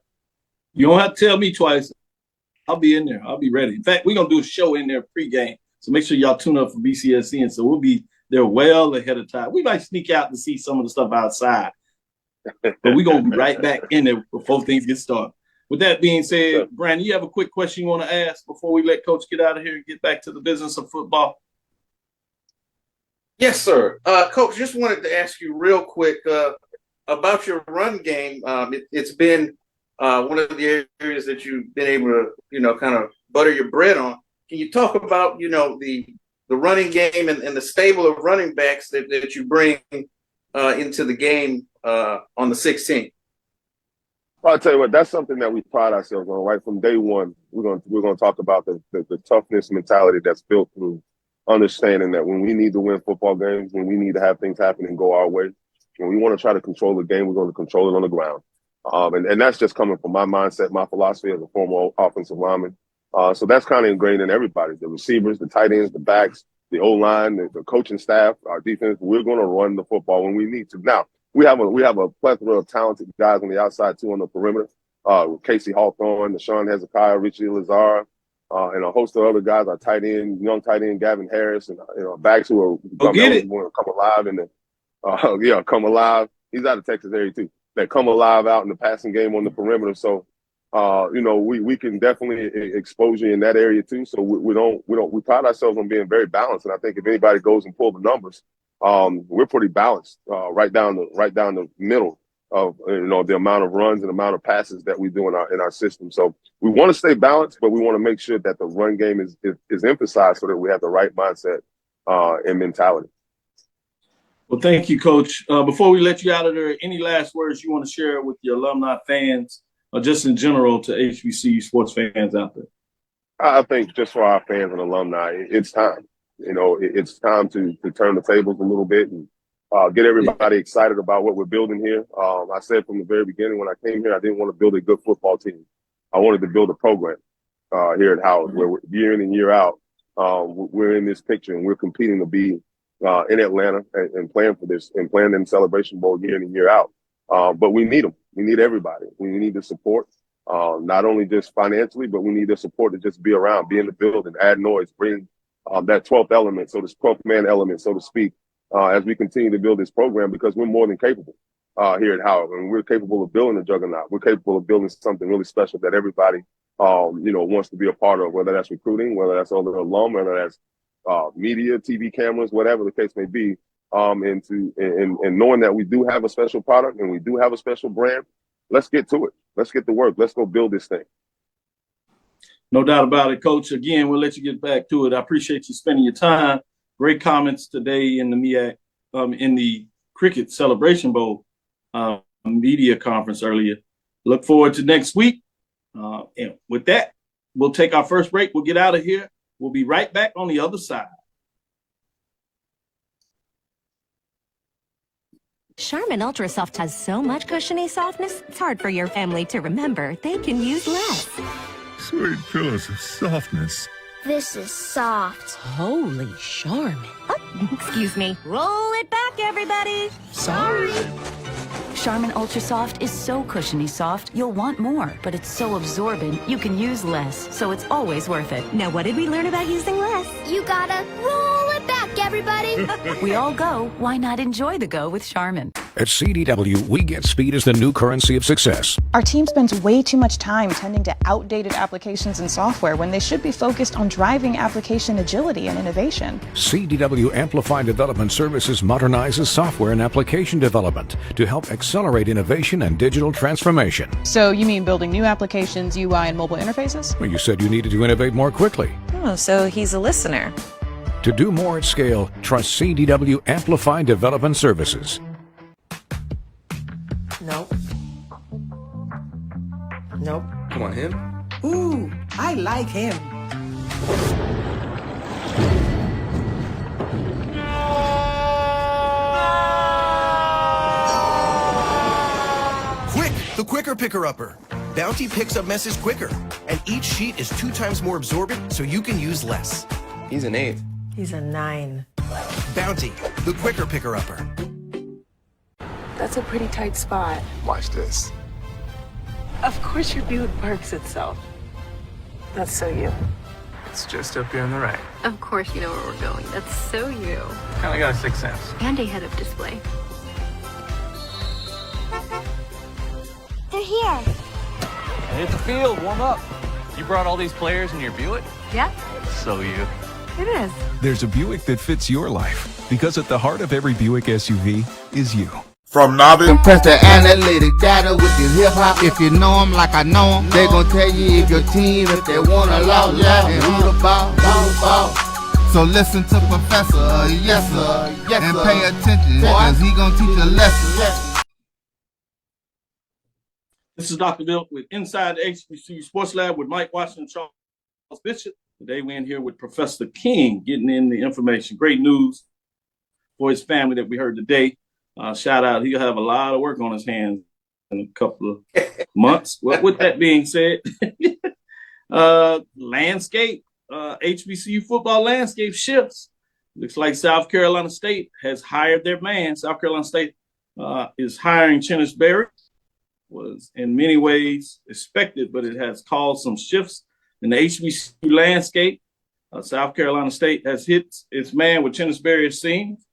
D: You don't have to tell me twice. I'll be in there. I'll be ready. In fact, we're going to do a show in there pregame. So make sure y'all tune up for BCSC. And so we'll be there well ahead of time. We might sneak out to see some of the stuff outside. But we're going to be right back in there before things get started. With that being said, Brandon, you have a quick question you want to ask before we let Coach get out of here and get back to the business of football?
F: Yes, sir. Coach, just wanted to ask you real quick about your run game. It's been one of the areas that you've been able to, you know, kind of butter your bread on. Can you talk about, you know, the running game and the stable of running backs that you bring into the game on the 16th?
G: Well, I'll tell you what, that's something that we pride ourselves on. Right from day one, we're going to talk about the toughness mentality that's built through understanding that when we need to win football games, when we need to have things happen and go our way, when we want to try to control the game, we're going to control it on the ground. And that's just coming from my mindset, my philosophy as a former offensive lineman. So that's kind of ingrained in everybody, the receivers, the tight ends, the backs, the O-line, the coaching staff, our defense. We're going to run the football when we need to. Now, we have a plethora of talented guys on the outside, too, on the perimeter. Casey Hawthorne, Sean Hezekiah, Richie Lazar, and a host of other guys, our tight end, young tight end, Gavin Harris, and backs who are going to come alive in the come alive. He's out of Texas area, too. That come alive out in the passing game on the perimeter. So, we can definitely expose you in that area too. So we pride ourselves on being very balanced. And I think if anybody goes and pull the numbers, we're pretty balanced, right down the middle of, the amount of runs and amount of passes that we do in our system. So we want to stay balanced, but we want to make sure that the run game is emphasized so that we have the right mindset and mentality.
D: Well, thank you, Coach. Before we let you out of there, any last words you want to share with your alumni fans or just in general to HBCU sports fans out there?
G: I think just for our fans and alumni, it's time. It's time to turn the tables a little bit and get everybody excited about what we're building here. I said from the very beginning when I came here, I didn't want to build a good football team. I wanted to build a program here at Howard where year in and year out, we're in this picture and we're competing to be in Atlanta and playing for this and playing in Celebration Bowl year in and year out. But we need them. We need everybody. We need the support, not only just financially, but we need the support to just be around, be in the building, add noise, bring that 12th element, so this 12th man element, so to speak, as we continue to build this program, because we're more than capable here at Howard. And we're capable of building a juggernaut. We're capable of building something really special that everybody, wants to be a part of, whether that's recruiting, whether that's other alum, whether that's media, TV cameras, whatever the case may be. And knowing that we do have a special product and we do have a special brand, let's get to it. Let's get to work. Let's go build this thing.
D: No doubt about it, Coach. Again, we'll let you get back to it. I appreciate you spending your time. Great comments today in the MEAC, in the Cricket Celebration Bowl media conference earlier. Look forward to next week. And with that, we'll take our first break. We'll get out of here. We'll be right back on the other side.
H: Charmin Ultra Soft has so much cushiony softness, it's hard for your family to remember they can use less.
I: Sweet pillows of softness.
A: This is soft.
H: Holy Charmin. Oh, excuse me. Roll it back, everybody.
A: Sorry.
J: Charmin Ultra Soft is so cushiony soft, you'll want more, but it's so absorbent, you can use less, so it's always worth it.
H: Now, what did we learn about using less?
A: You gotta roll it back, everybody.
J: We all go, why not enjoy the go with Charmin?
K: At CDW, we get speed as the new currency of success.
L: Our team spends way too much time tending to outdated applications and software when they should be focused on driving application agility and innovation.
K: CDW Amplify Development Services modernizes software and application development to help accelerate innovation and digital transformation.
L: So you mean building new applications, UI, and mobile interfaces?
K: Well, you said you needed to innovate more quickly.
M: Oh, so he's a listener.
K: To do more at scale, trust CDW Amplify Development Services.
M: Nope. Nope.
N: Come on, him?
O: Ooh, I like him.
N: Quick! The Quicker Picker-Upper. Bounty picks up messes quicker, and each sheet is 2 times more absorbent, so you can use less.
M: He's an 8. He's a 9.
N: Bounty, the Quicker Picker-Upper.
M: That's a pretty tight spot.
N: Watch this.
M: Of course your Buick parks itself. That's so you.
N: It's just up here on the right.
P: Of course you know where we're going. That's so you.
N: Kinda got a 6th sense.
P: And a head-up display.
A: They're here.
Q: Hit the field, warm up. You brought all these players in your Buick?
P: Yeah.
Q: So you.
P: It is.
I: There's a Buick that fits your life, because at the heart of every Buick SUV is you.
C: From Novice, compress the analytic data with your hip hop. If you know them like I know them, they gon' tell you if your team, if they wanna lose, and who the ball. So listen to Professor, yes sir, and pay attention, cause he gon' teach a lesson.
D: This is Dr. Bill with Inside the HBCU Sports Lab with Mike Washington, Charles Bishop. Today we're in here with Professor King, getting in the information. Great news for his family that we heard today. Shout out, he'll have a lot of work on his hands in a couple of months. Well, with that being said, landscape, HBCU football landscape shifts. Looks like South Carolina State has hired their man. South Carolina State is hiring Chennis Berry. Was in many ways expected, but it has caused some shifts in the HBCU landscape. South Carolina State has hit its man with Chennis Berry, it seems,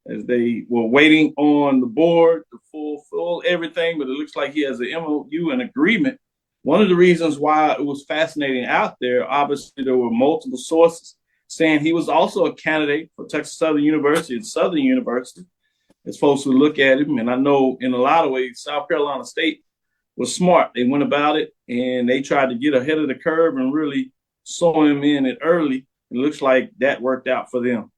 D: as they were waiting on the board to fulfill everything, but it looks like he has an MOU, an agreement. One of the reasons why it was fascinating out there, obviously there were multiple sources saying he was also a candidate for Texas Southern University and Southern University, as folks would look at him. And I know in a lot of ways, South Carolina State was smart. They went about it and they tried to get ahead of the curve and really sew him in it early. It looks like that worked out for them.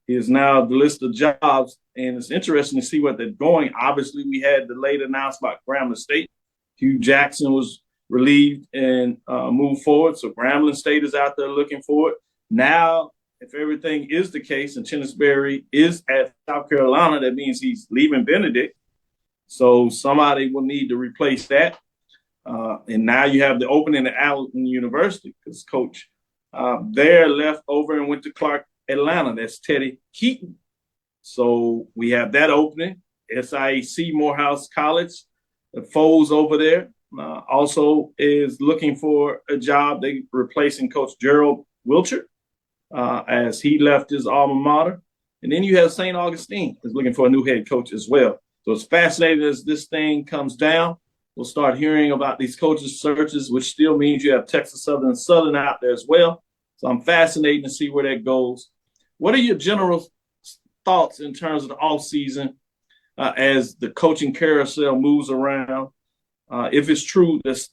D: He is now the list of jobs, and it's interesting to see what they're going. Obviously, we had the late announcement about Grambling State. Hugh Jackson was relieved and moved forward. So Grambling State is out there looking for it. Now, if everything is the case and Chennis Berry is at South Carolina, that means he's leaving Benedict. So somebody will need to replace that. And now you have the opening at Allen University because Coach There left over and went to Clark Atlanta. That's Teddy Keaton. So we have that opening. SIAC Morehouse College, the Foles over there, also is looking for a job. They replacing Coach Gerald Wilcher as he left his alma mater. And then you have St. Augustine is looking for a new head coach as well. So it's fascinating as this thing comes down. We'll start hearing about these coaches searches, which still means you have Texas Southern and Southern out there as well. So I'm fascinated to see where that goes. What are your general thoughts in terms of the offseason as the coaching carousel moves around? If it's true that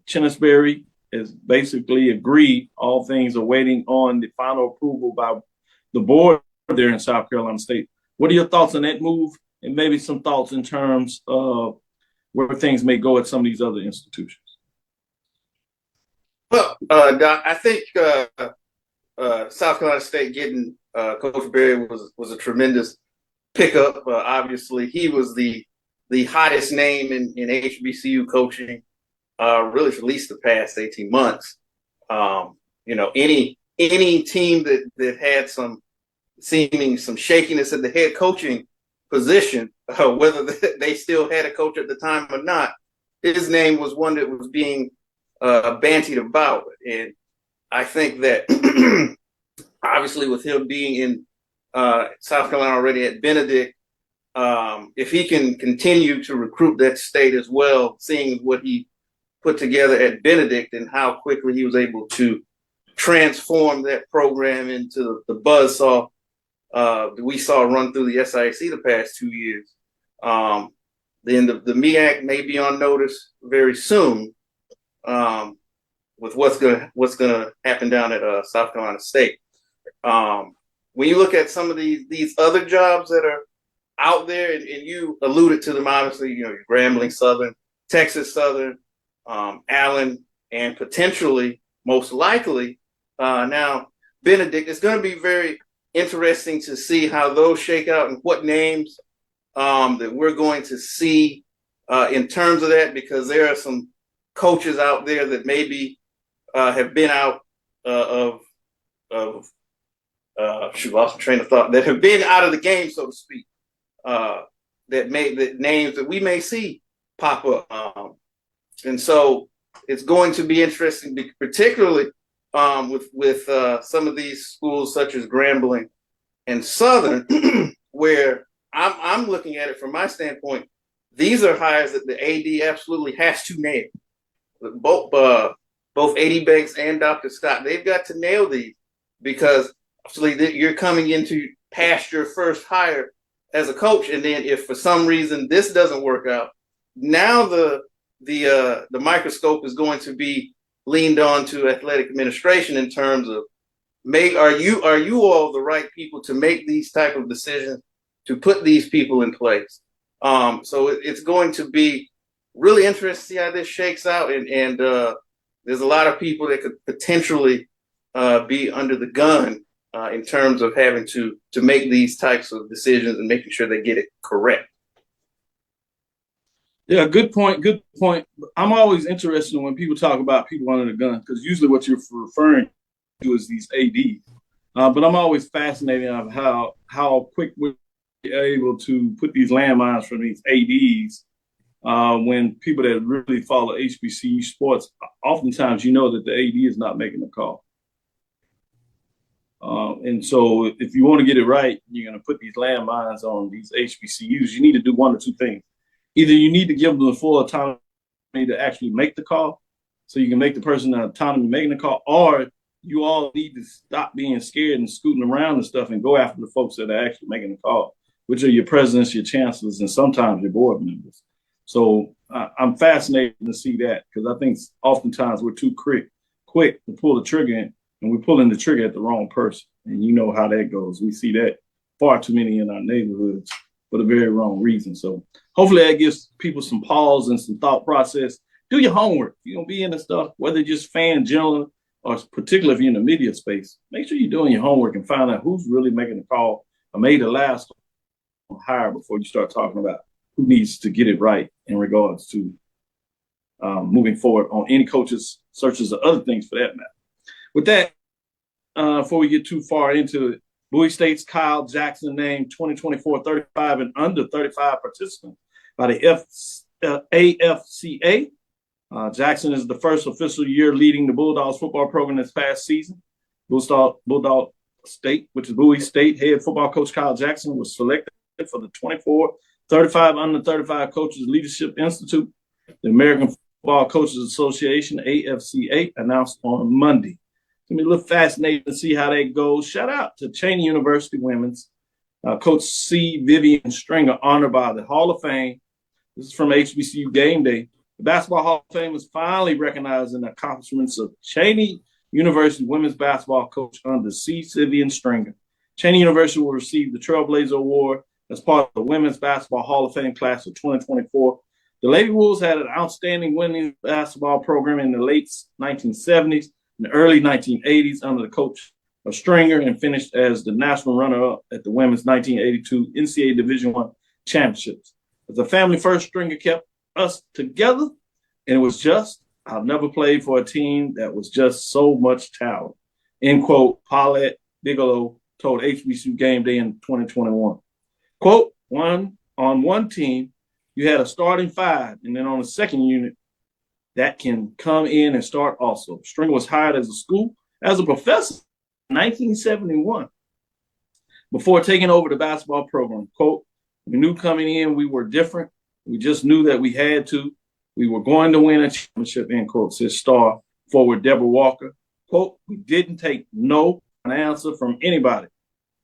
D: Chennisberry is basically agreed, all things are waiting on the final approval by the board there in South Carolina State. What are your thoughts on that move, and maybe some thoughts in terms of where things may go at some of these other institutions?
F: Well, Doc, I think South Carolina State getting Coach Berry was a tremendous pickup. Obviously, he was the hottest name in HBCU coaching, really for at least the past 18 months. Any team that had some shakiness at the head coaching position, whether they still had a coach at the time or not, his name was one that was being bantied about. And I think that obviously with him being in South Carolina already at Benedict, if he can continue to recruit that state as well, seeing what he put together at Benedict and how quickly he was able to transform that program into the buzzsaw that we saw run through the SIAC the past 2 years. Then the MEAC may be on notice very soon with what's gonna happen down at South Carolina State. When you look at some of these other jobs that are out there, and you alluded to them, obviously, your Grambling Southern, Texas Southern, Allen, and potentially, most likely, now Benedict. It's going to be very interesting to see how those shake out and what names that we're going to see in terms of that, because there are some coaches out there that maybe have been out lost my train of thought, that have been out of the game, so to speak, that names that we may see pop up. And so it's going to be interesting, particularly with some of these schools such as Grambling and Southern, where I'm looking at it from my standpoint. These are hires that the AD absolutely has to nail. Both AD Banks and Dr. Scott, they've got to nail these, because obviously you're coming into past your first hire as a coach, and then if for some reason this doesn't work out, now the microscope is going to be leaned on to athletic administration in terms of are you all the right people to make these type of decisions, to put these people in place. So it's going to be really interesting to see how this shakes out, and there's a lot of people that could potentially be under the gun in terms of having to make these types of decisions and making sure they get it correct.
D: Yeah, good point. Good point. I'm always interested when people talk about people under the gun, because usually what you're referring to is these ADs. But I'm always fascinated of how quick we're able to put these landmines from these ADs when people that really follow HBCU sports, oftentimes you know that the AD is not making the call. And so if you want to get it right, you're going to put these landmines on these HBCUs. You need to do one or two things. Either you need to give them the full autonomy to actually make the call, so you can make the person the autonomy making the call, or you all need to stop being scared and scooting around and stuff and go after the folks that are actually making the call, which are your presidents, your chancellors, and sometimes your board members. So I'm fascinated to see that, because I think oftentimes we're too quick to pull the trigger in, and we're pulling the trigger at the wrong person. And you know how that goes. We see that far too many in our neighborhoods for the very wrong reason. So hopefully that gives people some pause and some thought process. Do your homework. You're going to be in the stuff, whether you're just fan general or particularly if you're in the media space. Make sure you're doing your homework and find out who's really making the call or made the last hire before you start talking about who needs to get it right in regards to moving forward on any coaches, searches, or other things for that matter. With that, before we get too far into it, Bowie State's Kyle Jackson named 2024 35 and under 35 participants by the AFCA. Jackson is the first official year leading the Bulldogs football program this past season. Bulldog State, which is Bowie State, head football coach Kyle Jackson was selected for the 24-35 under 35 Coaches Leadership Institute. The American Football Coaches Association, AFCA, announced on Monday. It's going to be a little fascinating to see how that goes. Shout out to Cheney University Women's. Coach C. Vivian Stringer, honored by the Hall of Fame. This is from HBCU Game Day. The Basketball Hall of Fame is finally recognizing the accomplishments of Cheney University women's basketball coach under C. Vivian Stringer. Cheney University will receive the Trailblazer Award as part of the Women's Basketball Hall of Fame class of 2024. The Lady Wolves had an outstanding women's basketball program in the late 1970s and the early 1980s under the coach of Stringer and finished as the national runner-up at the women's 1982 NCAA Division I championships. As a family first, Stringer kept us together, and it was just, I've never played for a team that was just so much talent. End quote, Paulette Bigelow told HBCU Game Day in 2021. Quote, on one team, you had a starting five, and then on the second unit, that can come in and start also. Stringer was hired as a professor in 1971 before taking over the basketball program. Quote, we knew coming in we were different. We just knew that we had to. We were going to win a championship, end quote, says star forward Deborah Walker. Quote, we didn't take no an answer from anybody.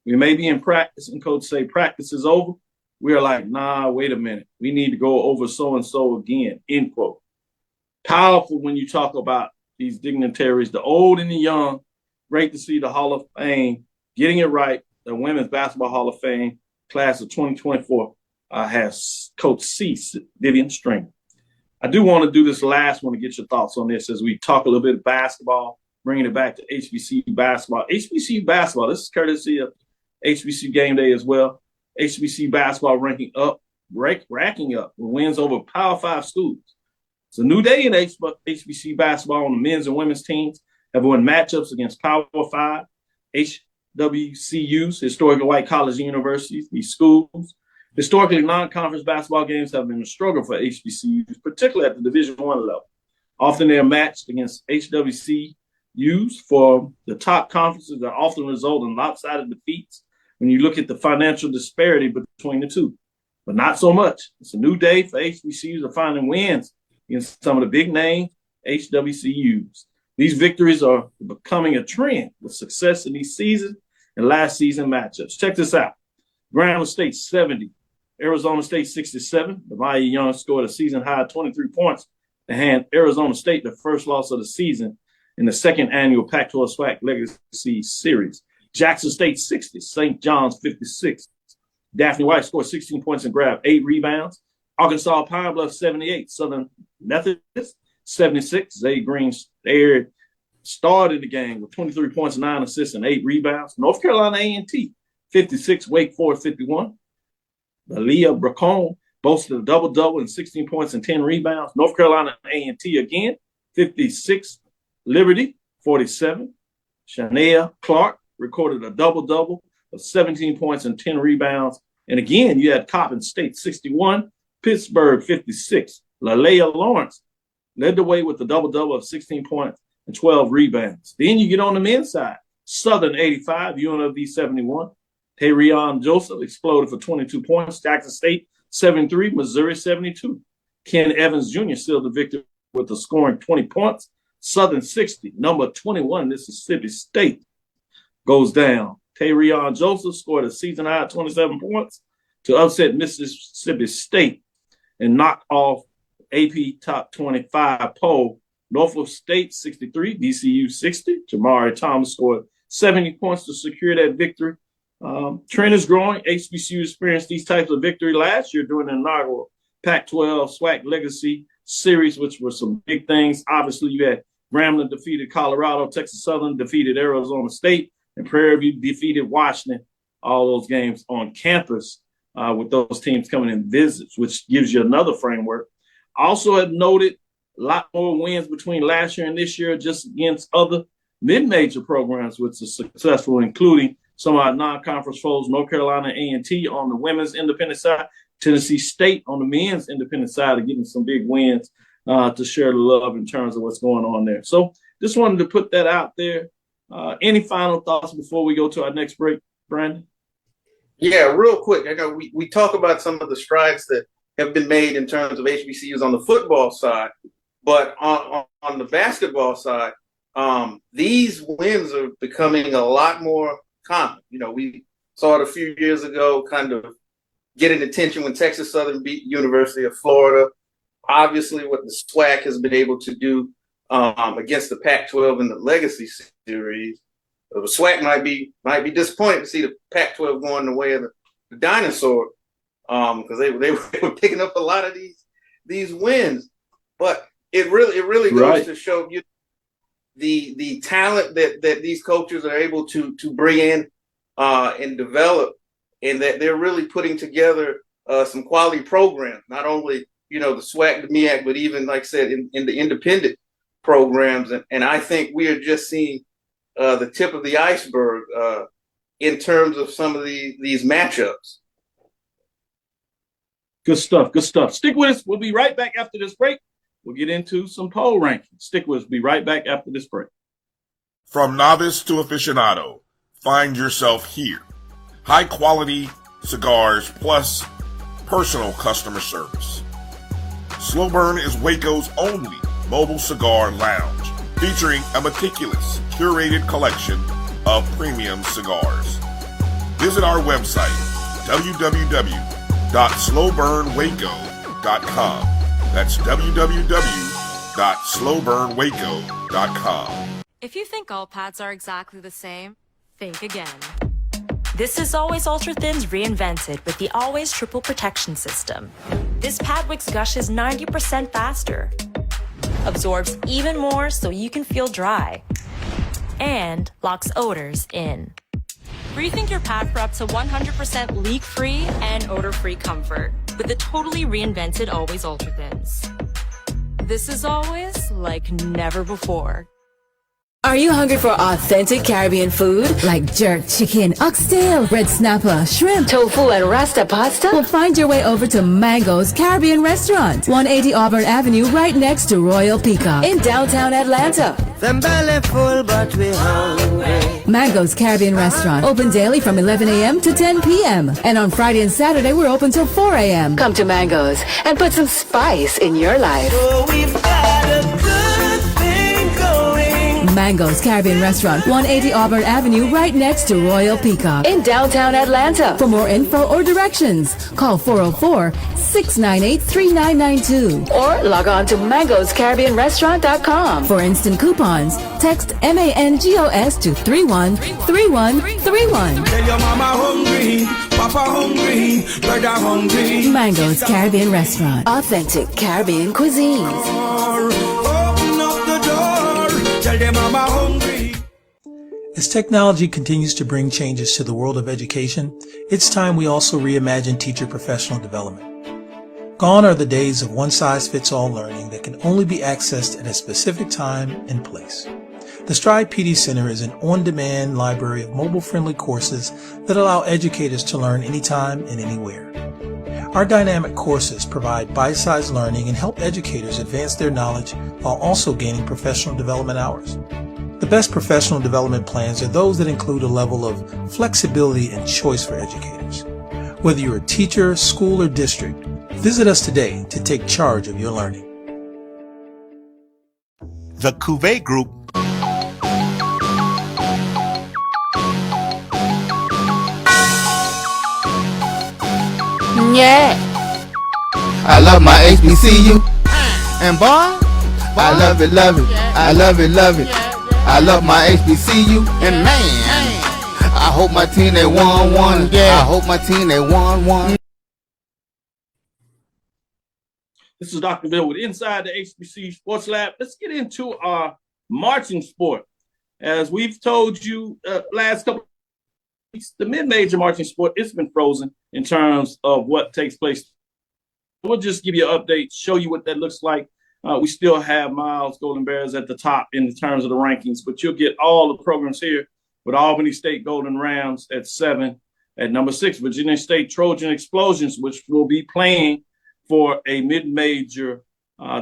D: We may be in practice and coach say practice is over. We are like, nah, wait a minute. We need to go over so-and-so again, end quote. Powerful when you talk about these dignitaries, the old and the young. Great to see the Hall of Fame getting it right. The Women's Basketball Hall of Fame class of 2024 has Coach C. Vivian Stringer. I do want to do this last one to get your thoughts on this as we talk a little bit of basketball, bringing it back to HBCU basketball. HBCU basketball, this is courtesy of HBCU Game Day as well. HBCU basketball racking up with wins over Power 5 schools. It's a new day in HBCU basketball on the men's and women's teams have won matchups against Power 5, HWCUs, historically white colleges and universities, these schools. Historically, non-conference basketball games have been a struggle for HBCUs, particularly at the Division I level. Often they are matched against HWCUs for the top conferences that often result in lopsided defeats when you look at the financial disparity between the two. But not so much. It's a new day for HBCUs of finding wins against some of the big name HWCUs. These victories are becoming a trend with success in these season and last season matchups. Check this out. Grambling State 70, Arizona State 67. Maya Young scored a season high 23 points to hand Arizona State the first loss of the season in the second annual Pac-12 SWAC Legacy Series. Jackson State 60, St. John's 56. Daphne White scored 16 points and grabbed 8 rebounds. Arkansas Pine Bluff 78, Southern Methodist 76. Zay Green started the game with 23 points, 9 assists, and 8 rebounds. North Carolina A&T 56, Wake Forest 51. Leah Bracone boasted a double-double and 16 points and 10 rebounds. North Carolina A&T again 56, Liberty 47. Shania Clark recorded a double-double of 17 points and 10 rebounds. And again, you had Coppin State 61, Pittsburgh 56. Lalea Lawrence led the way with the double-double of 16 points and 12 rebounds. Then you get on the men's side. Southern 85, UNLV 71. Tayrion Joseph exploded for 22 points. Jackson State 73, Missouri 72. Ken Evans Jr. sealed the victory with a scoring 20 points. Southern 60, number 21, Mississippi State goes down. Tayrion Joseph scored a season high 27 points to upset Mississippi State and knock off AP Top 25 poll. Norfolk State 63, VCU 60. Jamari Thomas scored 70 points to secure that victory. Trend is growing. HBCU experienced these types of victory last year during the inaugural Pac-12 SWAC Legacy Series, which were some big things. Obviously, you had Grambling defeated Colorado, Texas Southern defeated Arizona State, and Prairie View defeated Washington. All those games on campus with those teams coming in visits, which gives you another framework. I also have noted a lot more wins between last year and this year just against other mid-major programs which are successful, including some of our non-conference foes, North Carolina A&T on the women's independent side, Tennessee State on the men's independent side, are getting some big wins to share the love in terms of what's going on there. So just wanted to put that out there. Any final thoughts before we go to our next break, Brandon?
F: Yeah, real quick. I know we talk about some of the strides that have been made in terms of HBCUs on the football side, but on the basketball side, these wins are becoming a lot more common. We saw it a few years ago, kind of getting attention when Texas Southern beat University of Florida. Obviously, what the SWAC has been able to do against the Pac-12 in the Legacy Series. The SWAC might be disappointed to see the Pac-12 going the way of the dinosaur, because they were picking up a lot of these wins. But it really goes to show you the talent that these coaches are able to bring in and develop, and that they're really putting together some quality programs. Not only the SWAC, the MEAC, but even, like I said, in the independent programs. And I think we are just seeing the tip of the iceberg in terms of some of these matchups.
D: Good stuff. Good stuff. Stick with us. We'll be right back after this break. We'll get into some poll rankings. Stick with us. Be right back after this break.
R: From novice to aficionado, find yourself here. High quality cigars plus personal customer service. Slow Burn is Waco's only mobile cigar lounge, featuring a meticulous, curated collection of premium cigars. Visit our website, www.slowburnwaco.com. That's www.slowburnwaco.com.
S: If you think all pads are exactly the same, think again. This is Always Ultra Thins reinvented with the Always Triple Protection System. This pad wicks gushes 90% faster, absorbs even more so you can feel dry, and locks odors in. Rethink your pad for up to 100% leak-free and odor-free comfort with the totally reinvented Always Ultra Thins. This is always like never before.
T: Are you hungry for authentic Caribbean food like jerk chicken, oxtail, red snapper, shrimp, tofu, and rasta pasta? Well, find your way over to Mango's Caribbean Restaurant, 180 Auburn Avenue, right next to Royal Peacock in downtown Atlanta.
U: Them belly full, but we hungry.
T: Mango's Caribbean Restaurant, open daily from 11 a.m. to 10 p.m. And on Friday and Saturday, we're open till 4 a.m. Come to Mango's and put some spice in your life.
U: Oh, we've got a good thing going.
T: Mango's Caribbean Restaurant, 180 Auburn Avenue, right next to Royal Peacock in downtown Atlanta. For more info or directions, call 404-698-3992 or log on to mangoscaribbeanrestaurant.com. For instant coupons, text MANGOS to 313131.
U: Tell your mama hungry, papa hungry, brother hungry.
T: Mango's Caribbean Restaurant, authentic Caribbean cuisines.
U: Open up the door, tell them mama hungry.
V: As technology continues to bring changes to the world of education, it's time we also reimagine teacher professional development. Gone are the days of one-size-fits-all learning that can only be accessed at a specific time and place. The Stride PD Center is an on-demand library of mobile-friendly courses that allow educators to learn anytime and anywhere. Our dynamic courses provide bite-sized learning and help educators advance their knowledge while also gaining professional development hours. The best professional development plans are those that include a level of flexibility and choice for educators. Whether you're a teacher, school, or district, visit us today to take charge of your learning.
W: The Cuvée Group.
B: Yeah.
C: I love my HBCU. And boy, I love it, love it. I love it, love it. I love my HBCU. And man, I hope my team they won one. Yeah. I hope my team they won one.
D: This is Dr. Bill with Inside the HBCU Sports Lab. Let's get into our marching sport. As we've told you last couple of weeks, the mid-major marching sport, it's been frozen in terms of what takes place. We'll just give you an update, show you what that looks like. we still have Miles Golden Bears at the top in terms of the rankings, but you'll get all the programs here with Albany State Golden Rams at 7. At number 6, Virginia State Trojan Explosions, which will be playing for a mid-major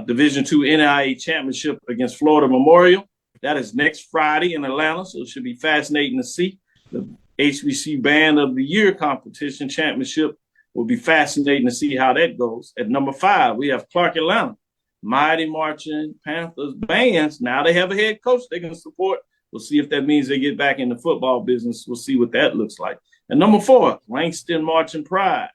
D: Division II NAIA championship against Florida Memorial. That is next Friday in Atlanta, so it should be fascinating to see. The HBC Band of the Year competition championship will be fascinating to see how that goes. At number 5, we have Clark Atlanta, Mighty Marching Panthers bands. Now they have a head coach they can support. We'll see if that means they get back in the football business. We'll see what that looks like. And number 4, Langston Marching Pride.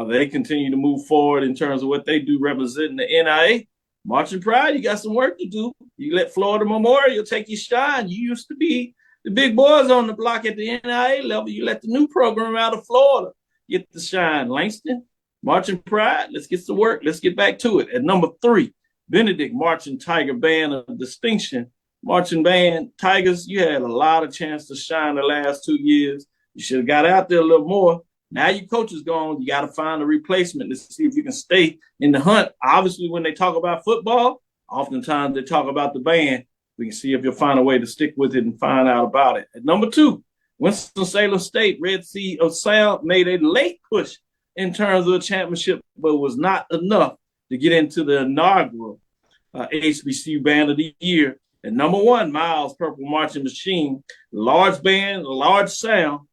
D: They continue to move forward in terms of what they do representing the NIA. Marching Pride, you got some work to do. You let Florida Memorial take your shine. You used to be the big boys on the block at the NIA level. You let the new program out of Florida get the shine. Langston, Marching Pride, let's get to work. Let's get back to it. At number 3, Benedict Marching Tiger Band of Distinction. Marching Band Tigers, you had a lot of chance to shine the last 2 years. You should have got out there a little more. Now your coach is gone. You got to find a replacement to see if you can stay in the hunt. Obviously, when they talk about football, oftentimes they talk about the band. We can see if you'll find a way to stick with it and find out about it. At number 2, Winston-Salem State, Red Sea of Sound, made a late push in terms of a championship, but was not enough to get into the inaugural HBCU Band of the Year. At number 1, Miles Purple Marching Machine, large band, large sound,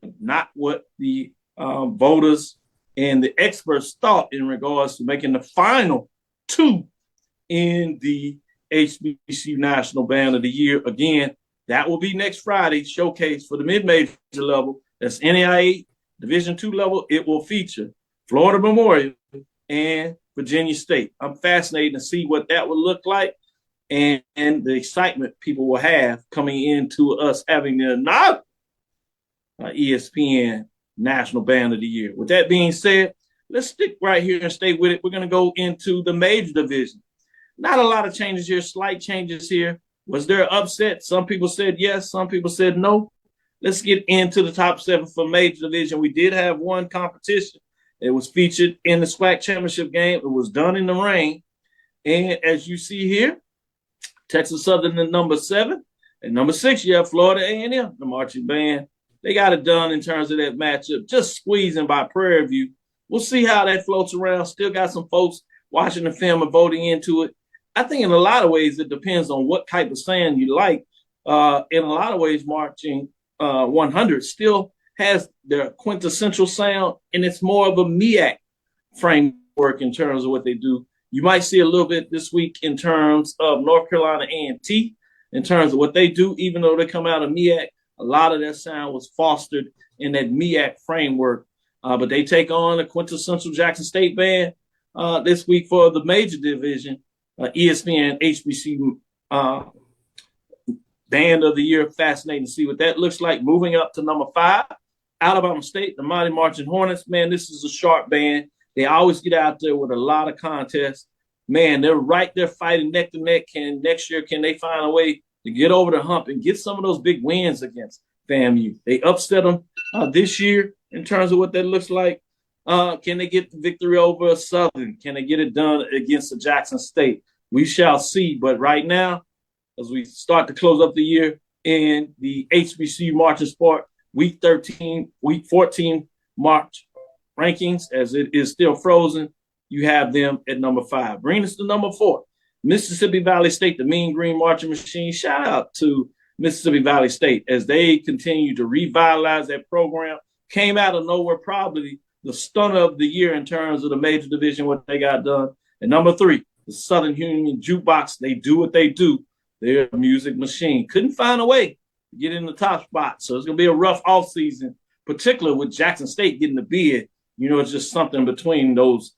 D: but not what the voters and the experts thought in regards to making the final 2 in the HBCU National Band of the Year. Again, that will be next Friday, showcase for the mid-major level. That's NAIA Division II level. It will feature Florida Memorial and Virginia State. I'm fascinated to see what that will look like and the excitement people will have coming into us having the inaugural ESPN National Band of the Year. With that being said, let's stick right here and stay with it. We're going to go into the major division. Not a lot of changes here, slight changes here. Was there an upset? Some people said yes, some people said no. Let's get into the top 7 for major division. We did have one competition. It was featured in the SWAC championship game. It was done in the rain. And as you see here, Texas Southern at number 7. At number 6, you have Florida A&M, the marching band. They got it done in terms of that matchup, just squeezing by Prairie View. We'll see how that floats around. Still got some folks watching the film and voting into it. I think in a lot of ways it depends on what type of sound you like. In a lot of ways, Marching 100 still has their quintessential sound, and it's more of a MEAC framework in terms of what they do. You might see a little bit this week in terms of North Carolina A&T, in terms of what they do, even though they come out of MEAC. A lot of that sound was fostered in that MEAC framework. But they take on a quintessential Jackson State band this week for the major division, ESPN HBC Band of the Year. Fascinating to see what that looks like. Moving up to number 5, Alabama State, the Mighty Marching Hornets. Man, this is a sharp band. They always get out there with a lot of contests. Man, they're right there fighting neck to neck. Next year, can they find a way to get over the hump and get some of those big wins against FAMU? They upset them this year in terms of what that looks like. Can they get the victory over Southern? Can they get it done against the Jackson State? We shall see. But right now, as we start to close up the year in the HBCU marching sport, week 14 March rankings, as it is still frozen, you have them at number 5. Bring us to number 4. Mississippi Valley State, the Mean Green Marching Machine. Shout out to Mississippi Valley State as they continue to revitalize that program. Came out of nowhere, probably the stunner of the year in terms of the major division, what they got done. And number 3, the Southern Union Jukebox. They do what they do. They're a music machine. Couldn't find a way to get in the top spot. So it's going to be a rough offseason, particularly with Jackson State getting the bid. You know, it's just something between those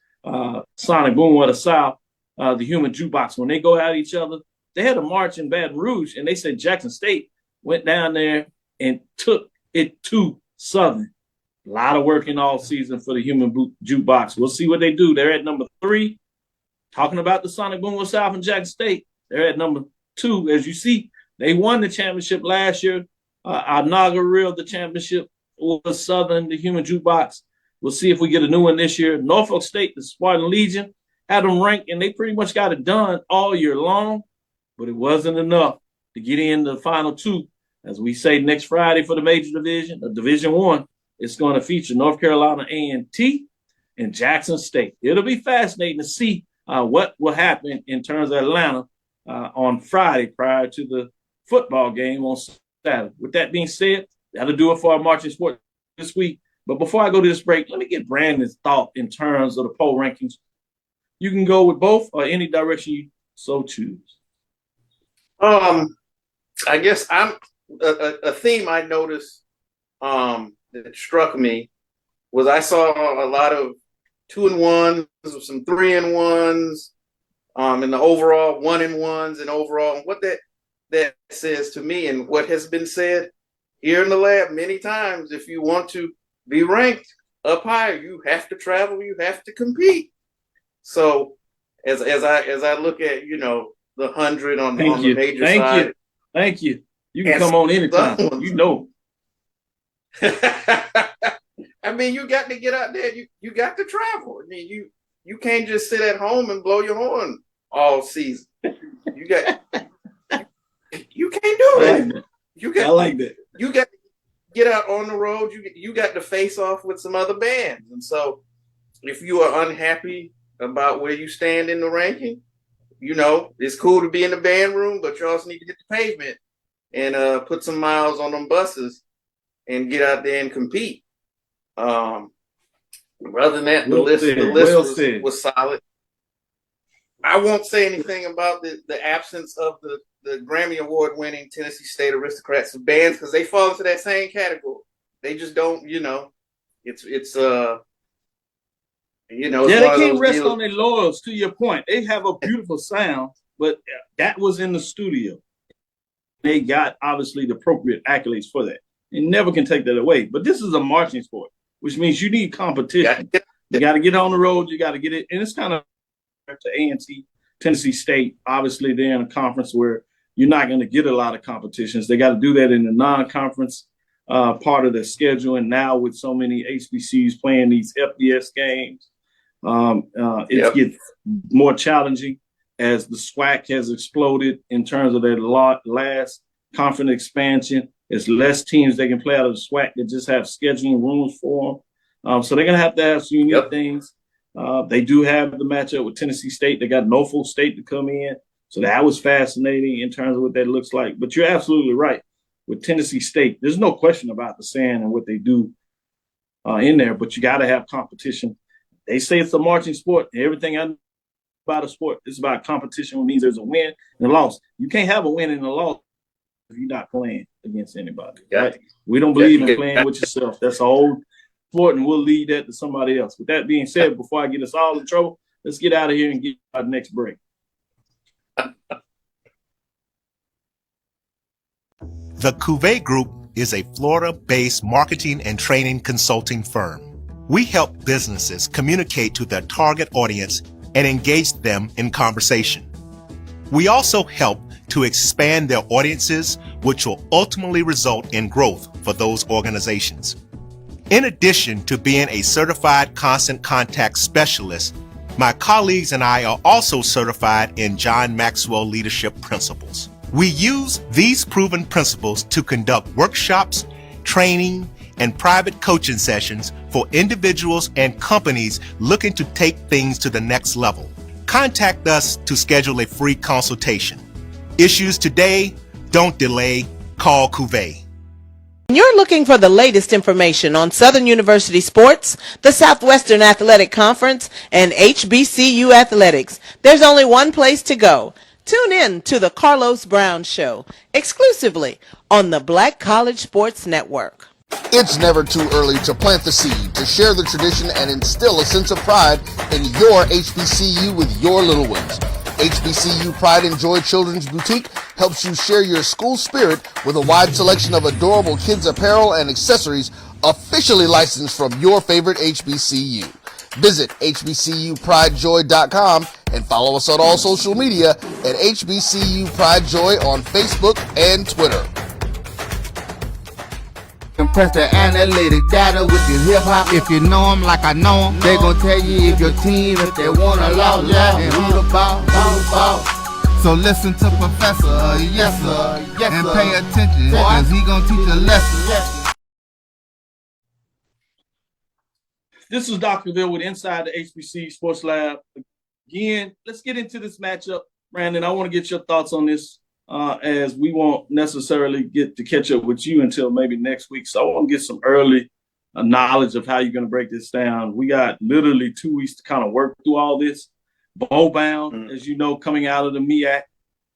D: Sonic Boom of the South, the Human Jukebox. When they go at each other, they had a march in Baton Rouge, and they said Jackson State went down there and took it to Southern. A lot of work in all season for the Human Jukebox. We'll see what they do. They're at number 3. Talking about the Sonic Boom of the South and Jackson State, they're at number 2. As you see, they won the championship last year. Our inaugural the championship was Southern, the Human Jukebox. We'll see if we get a new one this year. Norfolk State, the Spartan Legion. had them ranked, and they pretty much got it done all year long, but it wasn't enough to get in the final two. As we say, next Friday for the major division, Division I, it's going to feature North Carolina A&T and Jackson State. It'll be fascinating to see what will happen in terms of Atlanta on Friday prior to the football game on Saturday. With that being said, that'll do it for our Marching Sport this week. But before I go to this break, let me get Brandon's thought in terms of the poll rankings. You can go with both or any direction you so choose.
F: I guess I'm a theme I noticed that struck me was I saw a lot of 2-and-1s, some 3-and-1s, in the overall 1-and-1s and overall. And what that says to me, and what has been said here in the lab many times, if you want to be ranked up higher, you have to travel, you have to compete. So as I look at, the 100 on the major side.
D: Thank you. You can come on anytime. You know.
F: I mean, you got to get out there. You got to travel. I mean, you can't just sit at home and blow your horn all season. You can't do it.
D: I like that.
F: You got to get out on the road. You got to face off with some other bands. And so if you are unhappy about where you stand in the ranking, it's cool to be in the band room, but you also need to hit the pavement and put some miles on them buses and get out there and compete. Other than that, the list was solid. I won't say anything about the absence of the Grammy Award winning Tennessee State Aristocrats of bands, because they fall into that same category. They just don't, they
D: can't rest on their laurels. To your point, they have a beautiful sound, but that was in the studio. They got obviously the appropriate accolades for that. You never can take that away. But this is a marching sport, which means you need competition. You got to get on the road. You got to get it, and it's kind of to A&T, Tennessee State. Obviously, they're in a conference where you're not going to get a lot of competitions. They got to do that in the non-conference part of their schedule. And now with so many HBCUs playing these FBS games, it gets more challenging as the SWAC has exploded in terms of their last conference expansion. There's less teams they can play out of the SWAC that just have scheduling rooms for them. So they're going to have some unique things. They do have the matchup with Tennessee State. They got Norfolk State to come in. So that was fascinating in terms of what that looks like. But you're absolutely right. With Tennessee State, there's no question about the sand and what they do in there, but you got to have competition. They say it's a marching sport. Everything I know about a sport is about competition, which means there's a win and a loss. You can't have a win and a loss if you're not playing against anybody. Right? We don't believe in playing with yourself. That's an old sport, and we'll leave that to somebody else. With that being said, before I get us all in trouble, let's get out of here and get our next break.
E: The Cuvée Group is a Florida-based marketing and training consulting firm. We help businesses communicate to their target audience and engage them in conversation. We also help to expand their audiences, which will ultimately result in growth for those organizations. In addition to being a certified constant contact specialist, my colleagues and I are also certified in John Maxwell Leadership Principles. We use these proven principles to conduct workshops, training, and private coaching sessions for individuals and companies looking to take things to the next level. Contact us to schedule a free consultation. Issues today, don't delay, call Cuvée.
G: You're looking for the latest information on Southern University sports, the Southwestern Athletic Conference, and HBCU athletics. There's only one place to go. Tune in to the Carlos Brown Show, exclusively on the Black College Sports Network.
C: It's never too early to plant the seed, to share the tradition, and instill a sense of pride in your HBCU with your little ones. HBCU Pride and Joy Children's Boutique helps you share your school spirit with a wide selection of adorable kids apparel and accessories officially licensed from your favorite HBCU. Visit hbcupridejoy.com and follow us on all social media at HBCU Pride Joy on Facebook and Twitter. Press the analytic data with your hip hop. If you know 'em like I know 'em, they gon' tell you if your team, if they wanna lose, and who the ball. So listen to Professor, yes sir, and pay attention, cause he gon' teach a lesson.
D: This is Dr. Ville with Inside the HBC Sports Lab. Again, let's get into this matchup. Brandon, I want to get your thoughts on this as we won't necessarily get to catch up with you until maybe next week. So I want to get some early knowledge of how you're going to break this down. We got literally 2 weeks to kind of work through all this. Bow-bound, as you know, coming out of the MEAC,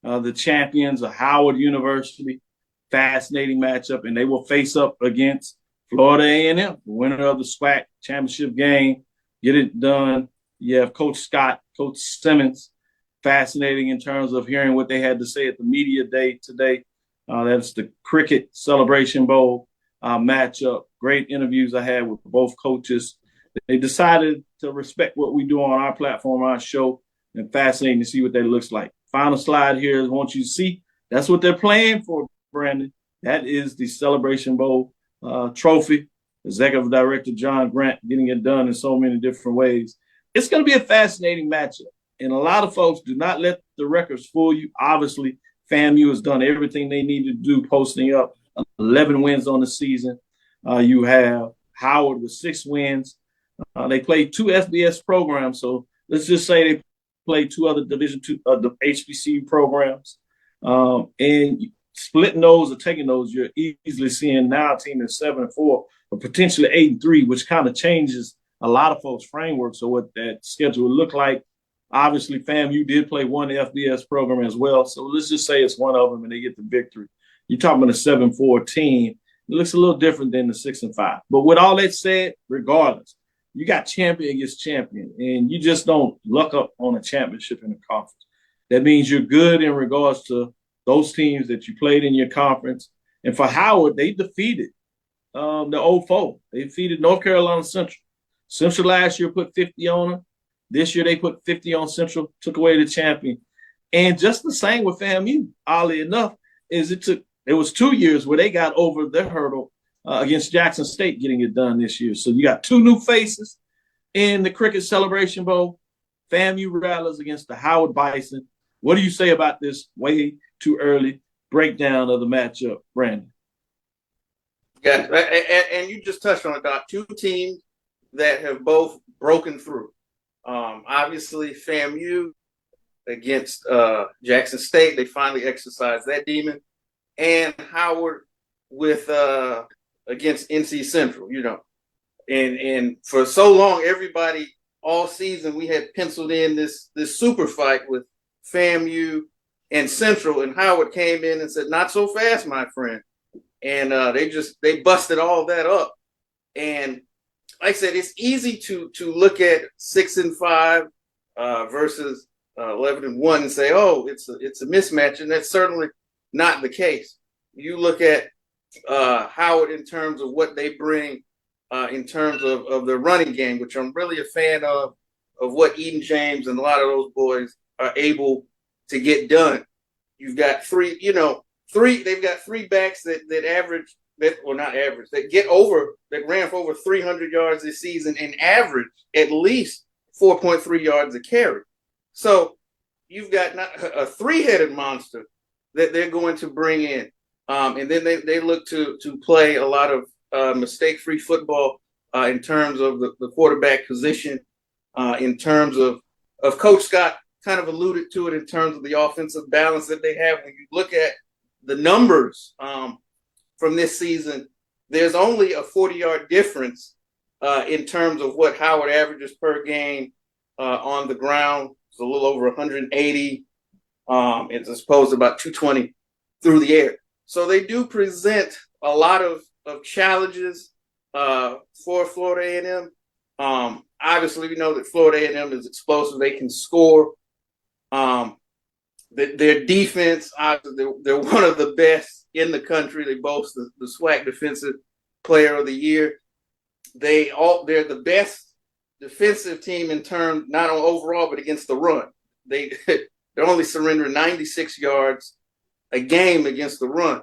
D: the champions of Howard University. Fascinating matchup, and they will face up against Florida A&M, the winner of the SWAC championship game. Get it done. You have Coach Scott, Coach Simmons. Fascinating in terms of hearing what they had to say at the media day today. That's the Cricket Celebration Bowl matchup. Great interviews I had with both coaches. They decided to respect what we do on our platform, our show, and fascinating to see what that looks like. Final slide here is I want you to see that's what they're playing for, Brandon. That is the Celebration Bowl trophy. Executive Director John Grant getting it done in so many different ways. It's going to be a fascinating matchup. And a lot of folks do not let the records fool you. Obviously, FAMU has done everything they need to do, posting up 11 wins on the season. You have Howard with 6 wins. They played 2 FBS programs. So let's just say they played 2 other Division II the HBCU programs. And splitting those or taking those, you're easily seeing now a team that's 7-4, but potentially 8-3, which kind of changes a lot of folks' frameworks of what that schedule would look like. Obviously, FAMU did play 1 FBS program as well. So let's just say it's one of them and they get the victory. You're talking about a 7-4 team. It looks a little different than the 6-5. But with all that said, regardless, you got champion against champion, and you just don't luck up on a championship in the conference. That means you're good in regards to those teams that you played in your conference. And for Howard, they defeated the old foe. They defeated North Carolina Central. Central last year put 50 on them. This year they put 50 on Central, took away the champion. And just the same with FAMU, oddly enough, is it was 2 years where they got over their hurdle against Jackson State getting it done this year. So you got 2 new faces in the Cricket Celebration Bowl. FAMU Rattlers against the Howard Bison. What do you say about this way too early breakdown of the matchup, Brandon?
F: Yeah, and you just touched on it, Doc. 2 teams that have both broken through. Obviously, FAMU against Jackson State, they finally exercised that demon. And Howard with against NC Central, you know. And for so long, everybody all season we had penciled in this super fight with FAMU and Central, and Howard came in and said, "Not so fast, my friend." And they busted all that up. And like I said, it's easy to look at 6-5 versus 11-1 and say, "Oh, it's a mismatch," and that's certainly not the case. You look at Howard in terms of what they bring in terms of the running game, which I'm really a fan of what Eden James and a lot of those boys are able to get done. You've got they've got 3 backs that average, that ran for over 300 yards this season and average at least 4.3 yards a carry. So you've got not a 3-headed monster that they're going to bring in. And then they look to play a lot of mistake-free football in terms of the quarterback position, in terms of Coach Scott kind of alluded to it in terms of the offensive balance that they have. When you look at the numbers from this season, there's only a 40-yard difference in terms of what Howard averages per game on the ground. It's a little over 180, as opposed to about 220 through the air. So they do present a lot of challenges for Florida A&M. Obviously, we know that Florida A&M is explosive. They can score. Their defense, they're one of the best in the country. They boast the SWAC Defensive Player of the Year. They're the best defensive team in terms, not on overall, but against the run. They're only surrendering 96 yards a game against the run.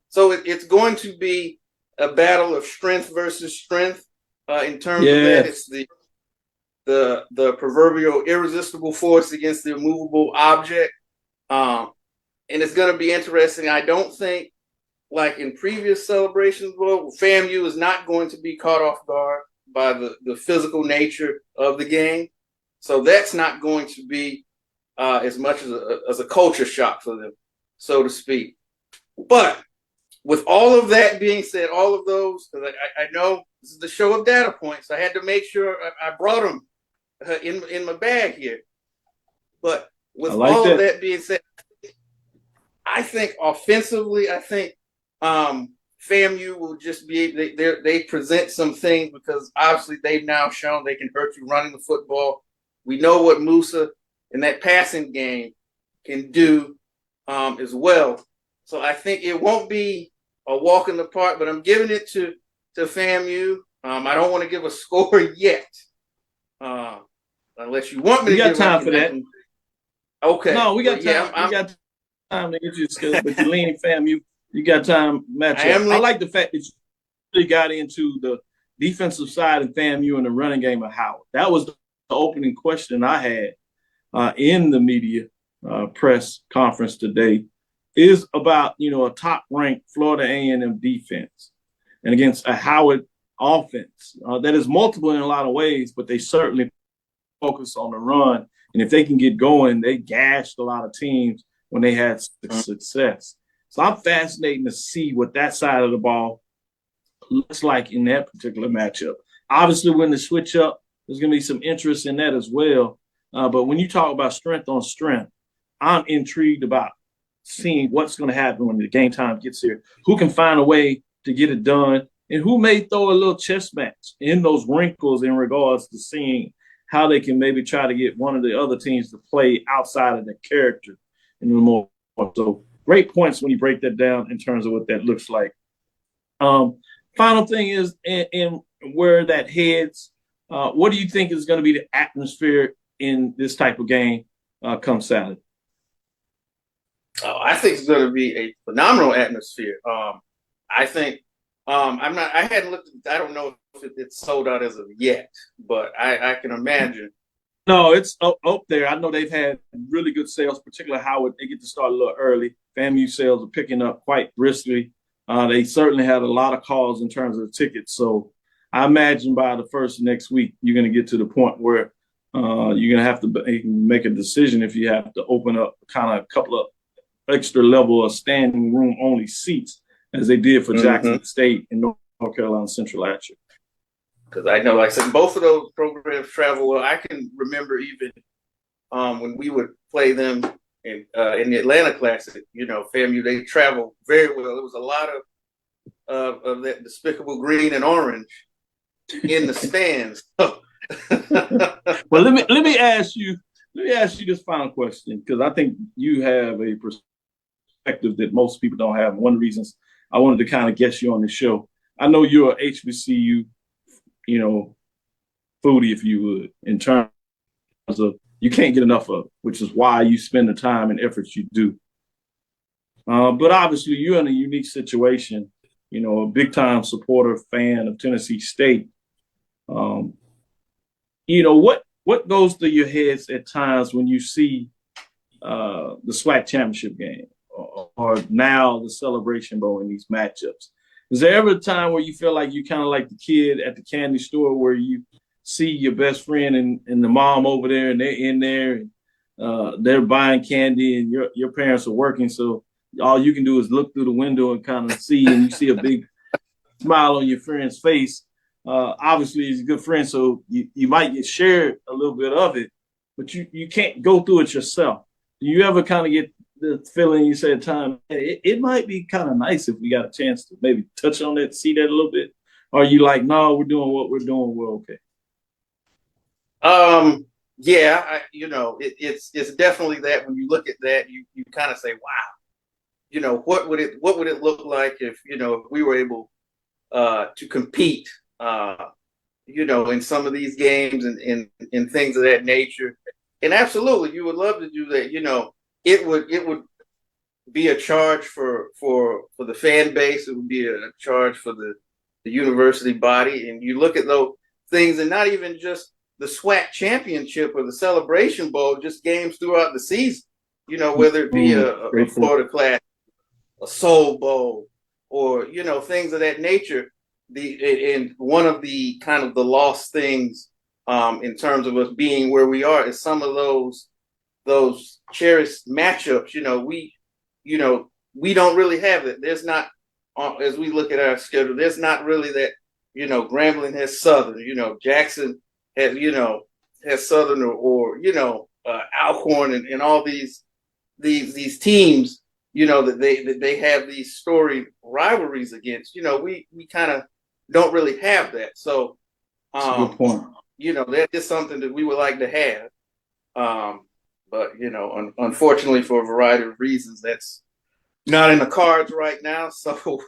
F: So it's going to be a battle of strength versus strength. In terms of
D: Yes.
F: that, it's the proverbial irresistible force against the immovable object. And it's going to be interesting. I don't think, like in previous celebrations, well, FAMU is not going to be caught off guard by the physical nature of the game. So that's not going to be as much as a culture shock for them, so to speak. But with all of that being said, all of those, I know this is the show of data points. I had to make sure I brought them in my bag here. But with all of that being said, I think offensively, FAMU will just be they present some things because obviously they've now shown they can hurt you running the football. We know what Musa in that passing game can do as well. So I think it won't be a walk in the park, but I'm giving it to FAMU. I don't want to give a score yet, unless you want me to.
D: We got
F: give
D: time for that.
F: Okay.
D: No, we got time.
F: Yeah,
D: we got time to get you skills, but you're leaning FAMU. You got time match up. I like the fact that you really got into the defensive side of FAMU and the running game of Howard. That was the opening question I had in the media press conference today. Is about a top-ranked Florida A&M defense and against a Howard offense that is multiple in a lot of ways, but they certainly focus on the run. And if they can get going, they gashed a lot of teams when they had success. So I'm fascinated to see what that side of the ball looks like in that particular matchup. Obviously, when they switch up, there's going to be some interest in that as well. But when you talk about strength on strength, I'm intrigued about seeing what's going to happen when the game time gets here. Who can find a way to get it done, and who may throw a little chess match in those wrinkles in regards to seeing how they can maybe try to get one of the other teams to play outside of the character in a more. So great points when you break that down in terms of what that looks like. Final thing is, in where that heads, what do you think is going to be the atmosphere in this type of game come Saturday?
F: Oh, I think it's going to be a phenomenal atmosphere. I think I hadn't looked. I don't know if it's sold out as of yet, but I can imagine.
D: No, it's up there. I know they've had really good sales, particularly Howard. They get to start a little early. FAMU sales are picking up quite briskly. They certainly had a lot of calls in terms of the tickets. So I imagine by the first next week, you're going to get to the point where you're going to have to make a decision if you have to open up kind of a couple of extra level of standing room only seats, as they did for Jackson State and North Carolina Central last year.
F: Because I know, like I said, both of those programs travel well. I can remember even when we would play them in the Atlanta Classic, FAMU, they travel very well. There was a lot of that despicable green and orange in the stands.
D: Well, let me ask you this final question, because I think you have a perspective that most people don't have. One of the reasons I wanted to kind of guest you on the show, I know you're a HBCU, foodie, if you would, in terms of you can't get enough of it, which is why you spend the time and efforts you do. But obviously, you're in a unique situation, a big-time supporter, fan of Tennessee State. What goes through your heads at times when you see the SWAC championship game or now the Celebration Bowl in these matchups? Is there ever a time where you feel like you kind of like the kid at the candy store where you see your best friend and the mom over there and they're in there and they're buying candy and your parents are working, so all you can do is look through the window and kind of see, and you see a big smile on your friend's face? Obviously, he's a good friend, so you might get shared a little bit of it, but you can't go through it yourself. Do you ever kind of get the feeling you said, time, it might be kind of nice if we got a chance to maybe touch on that, see that a little bit? Or are you like, no, we're doing what we're doing, we're okay?
F: Yeah, it's definitely that. When you look at that, you kind of say, wow, what would it look like if we were able to compete, in some of these games and things of that nature. And absolutely, you would love to do that. It would be a charge for the fan base. It would be a charge for the university body, and you look at those things, and not even just the SWAC championship or the Celebration Bowl, just games throughout the season. You know, whether it be a Florida Classic, a Soul Bowl, or things of that nature. And one of the kind of the lost things in terms of us being where we are is some of those cherished matchups. We don't really have it. There's not, as we look at our schedule, there's not really that. Grambling has Southern. Jackson has Southern or Alcorn and all these teams. That they have these storied rivalries against. We kind of don't really have that. So,
D: good point.
F: That is something that we would like to have. But unfortunately, for a variety of reasons, that's not in the cards right now. So,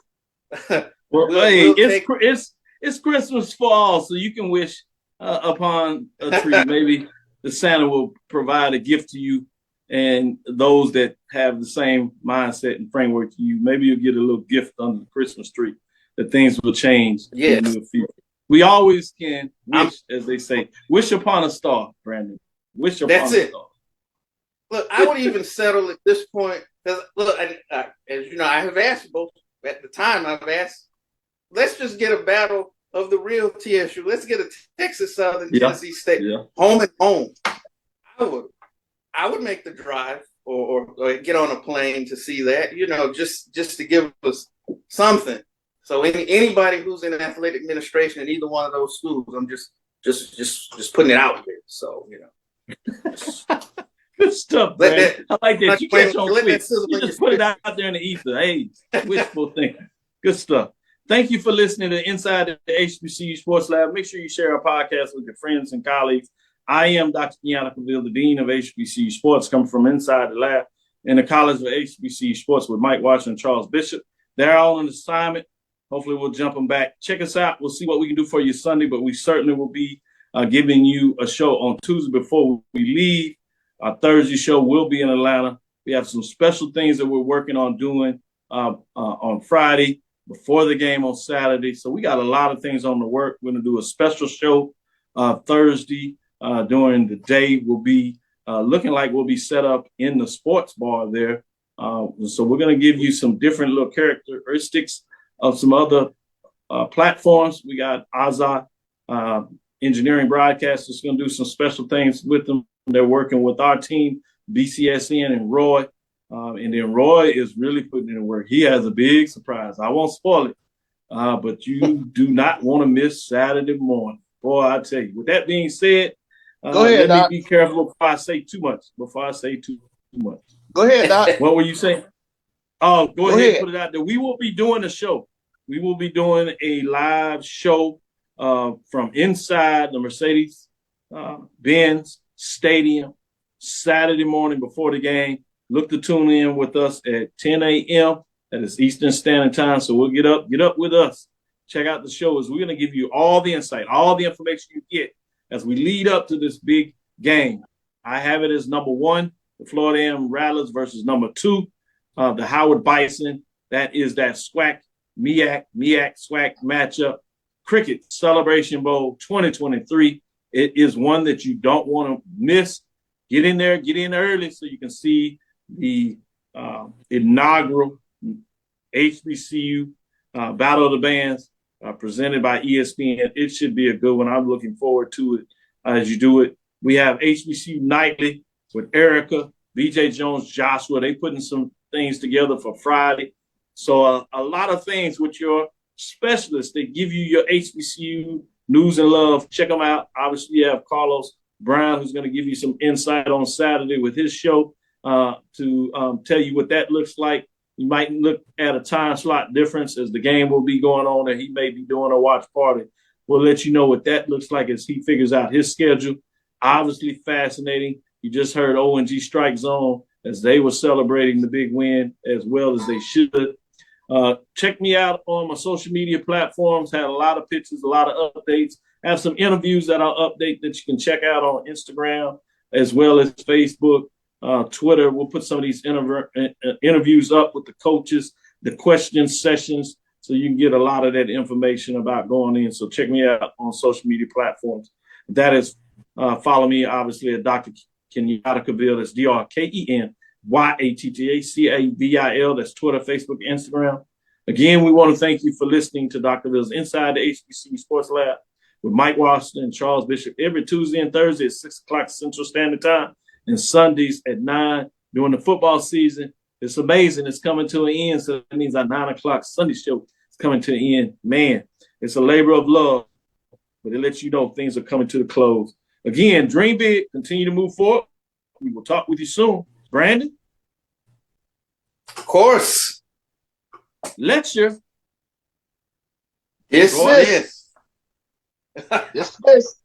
D: it's Christmas for all, so you can wish upon a tree. Maybe the Santa will provide a gift to you, and those that have the same mindset and framework to you, maybe you'll get a little gift under the Christmas tree. That things will change.
F: Yes.
D: In the future. We always can wish, as they say, wish upon a star, Brandon. Wish upon a star.
F: Look, I would even settle at this point because look, as you know, I have asked both at the time. I've asked, let's just get a battle of the real TSU. Let's get a Texas Southern Tennessee State home and home. I would make the drive or get on a plane to see that. Just to give us something. So anybody who's in an athletic administration in either one of those schools, I'm just putting it out there. So
D: good stuff, man. I like that. You catch on quick. You just put it out there in the ether. Hey, wishful thinking. Good stuff. Thank you for listening to Inside the HBCU Sports Lab. Make sure you share our podcast with your friends and colleagues. I am Dr. Kiana Cavill, the Dean of HBCU Sports, coming from inside the lab in the College of HBCU Sports with Mike Washington and Charles Bishop. They're all on assignment. Hopefully we'll jump them back. Check us out. We'll see what we can do for you Sunday, but we certainly will be giving you a show on Tuesday before we leave. Our Thursday show will be in Atlanta. We have some special things that we're working on doing on Friday before the game on Saturday. So we got a lot of things on the work. We're going to do a special show Thursday during the day. We'll be looking like we'll be set up in the sports bar there. So we're going to give you some different little characteristics of some other platforms. We got Azad Engineering Broadcasters going to do some special things with them. They're working with our team, BCSN and Roy. And then Roy is really putting in the work. He has a big surprise. I won't spoil it, but you do not want to miss Saturday morning. Boy, I tell you. With that being said,
B: go ahead,
D: let
B: Doc.
D: me be careful before I say too much.
B: Go ahead, Doc.
D: What were you saying? Oh, go ahead. Put it out there. We will be doing a show. We will be doing a live show from inside the Mercedes-Benz Stadium Saturday morning before the game. Look to tune in with us at 10 a.m. That is Eastern Standard Time. So we'll get up with us. Check out the show as we're going to give you all the insight, all the information you get as we lead up to this big game. I have it as number 1, the Florida A&M Rattlers versus number 2, the Howard Bison. That is that SWAC, MEAC, SWAC matchup. Cricket Celebration Bowl 2023. It is one that you don't want to miss. Get in there, get in early so you can see the inaugural HBCU Battle of the Bands presented by ESPN. It should be a good one. I'm looking forward to it as you do it. We have HBCU Nightly with Erica, BJ Jones, Joshua. They putting some things together for Friday. So a lot of things with your specialists. They give you your HBCU news and love. Check them out. Obviously, you have Carlos Brown, who's going to give you some insight on Saturday with his show to tell you what that looks like. You might look at a time slot difference as the game will be going on and he may be doing a watch party. We'll let you know what that looks like as he figures out his schedule. Obviously fascinating. You just heard ONG Strike Zone as they were celebrating the big win as well as they should. Check me out on my social media platforms. Had a lot of pictures, a lot of updates. Have some interviews that I'll update that you can check out on Instagram as well as Facebook, Twitter. We'll put some of these interviews up with the coaches, the question sessions So you can get a lot of that information about going in. So check me out on social media platforms. That is, follow me, obviously, at Dr. Kenyatta Cavill. That's DrKenyattaCavil. That's Twitter, Facebook, Instagram. Again, we want to thank you for listening to Dr. Bill's Inside the HBCU Sports Lab with Mike Washington and Charles Bishop every Tuesday and Thursday at 6 o'clock Central Standard Time and Sundays at 9 during the football season. It's amazing. It's coming to an end. So that means our 9 o'clock Sunday show is coming to an end. Man, it's a labor of love, but it lets you know things are coming to the close. Again, dream big, continue to move forward. We will talk with you soon. Brandon?
F: Of course.
D: Lecture.
F: Dismiss.
B: Dismiss.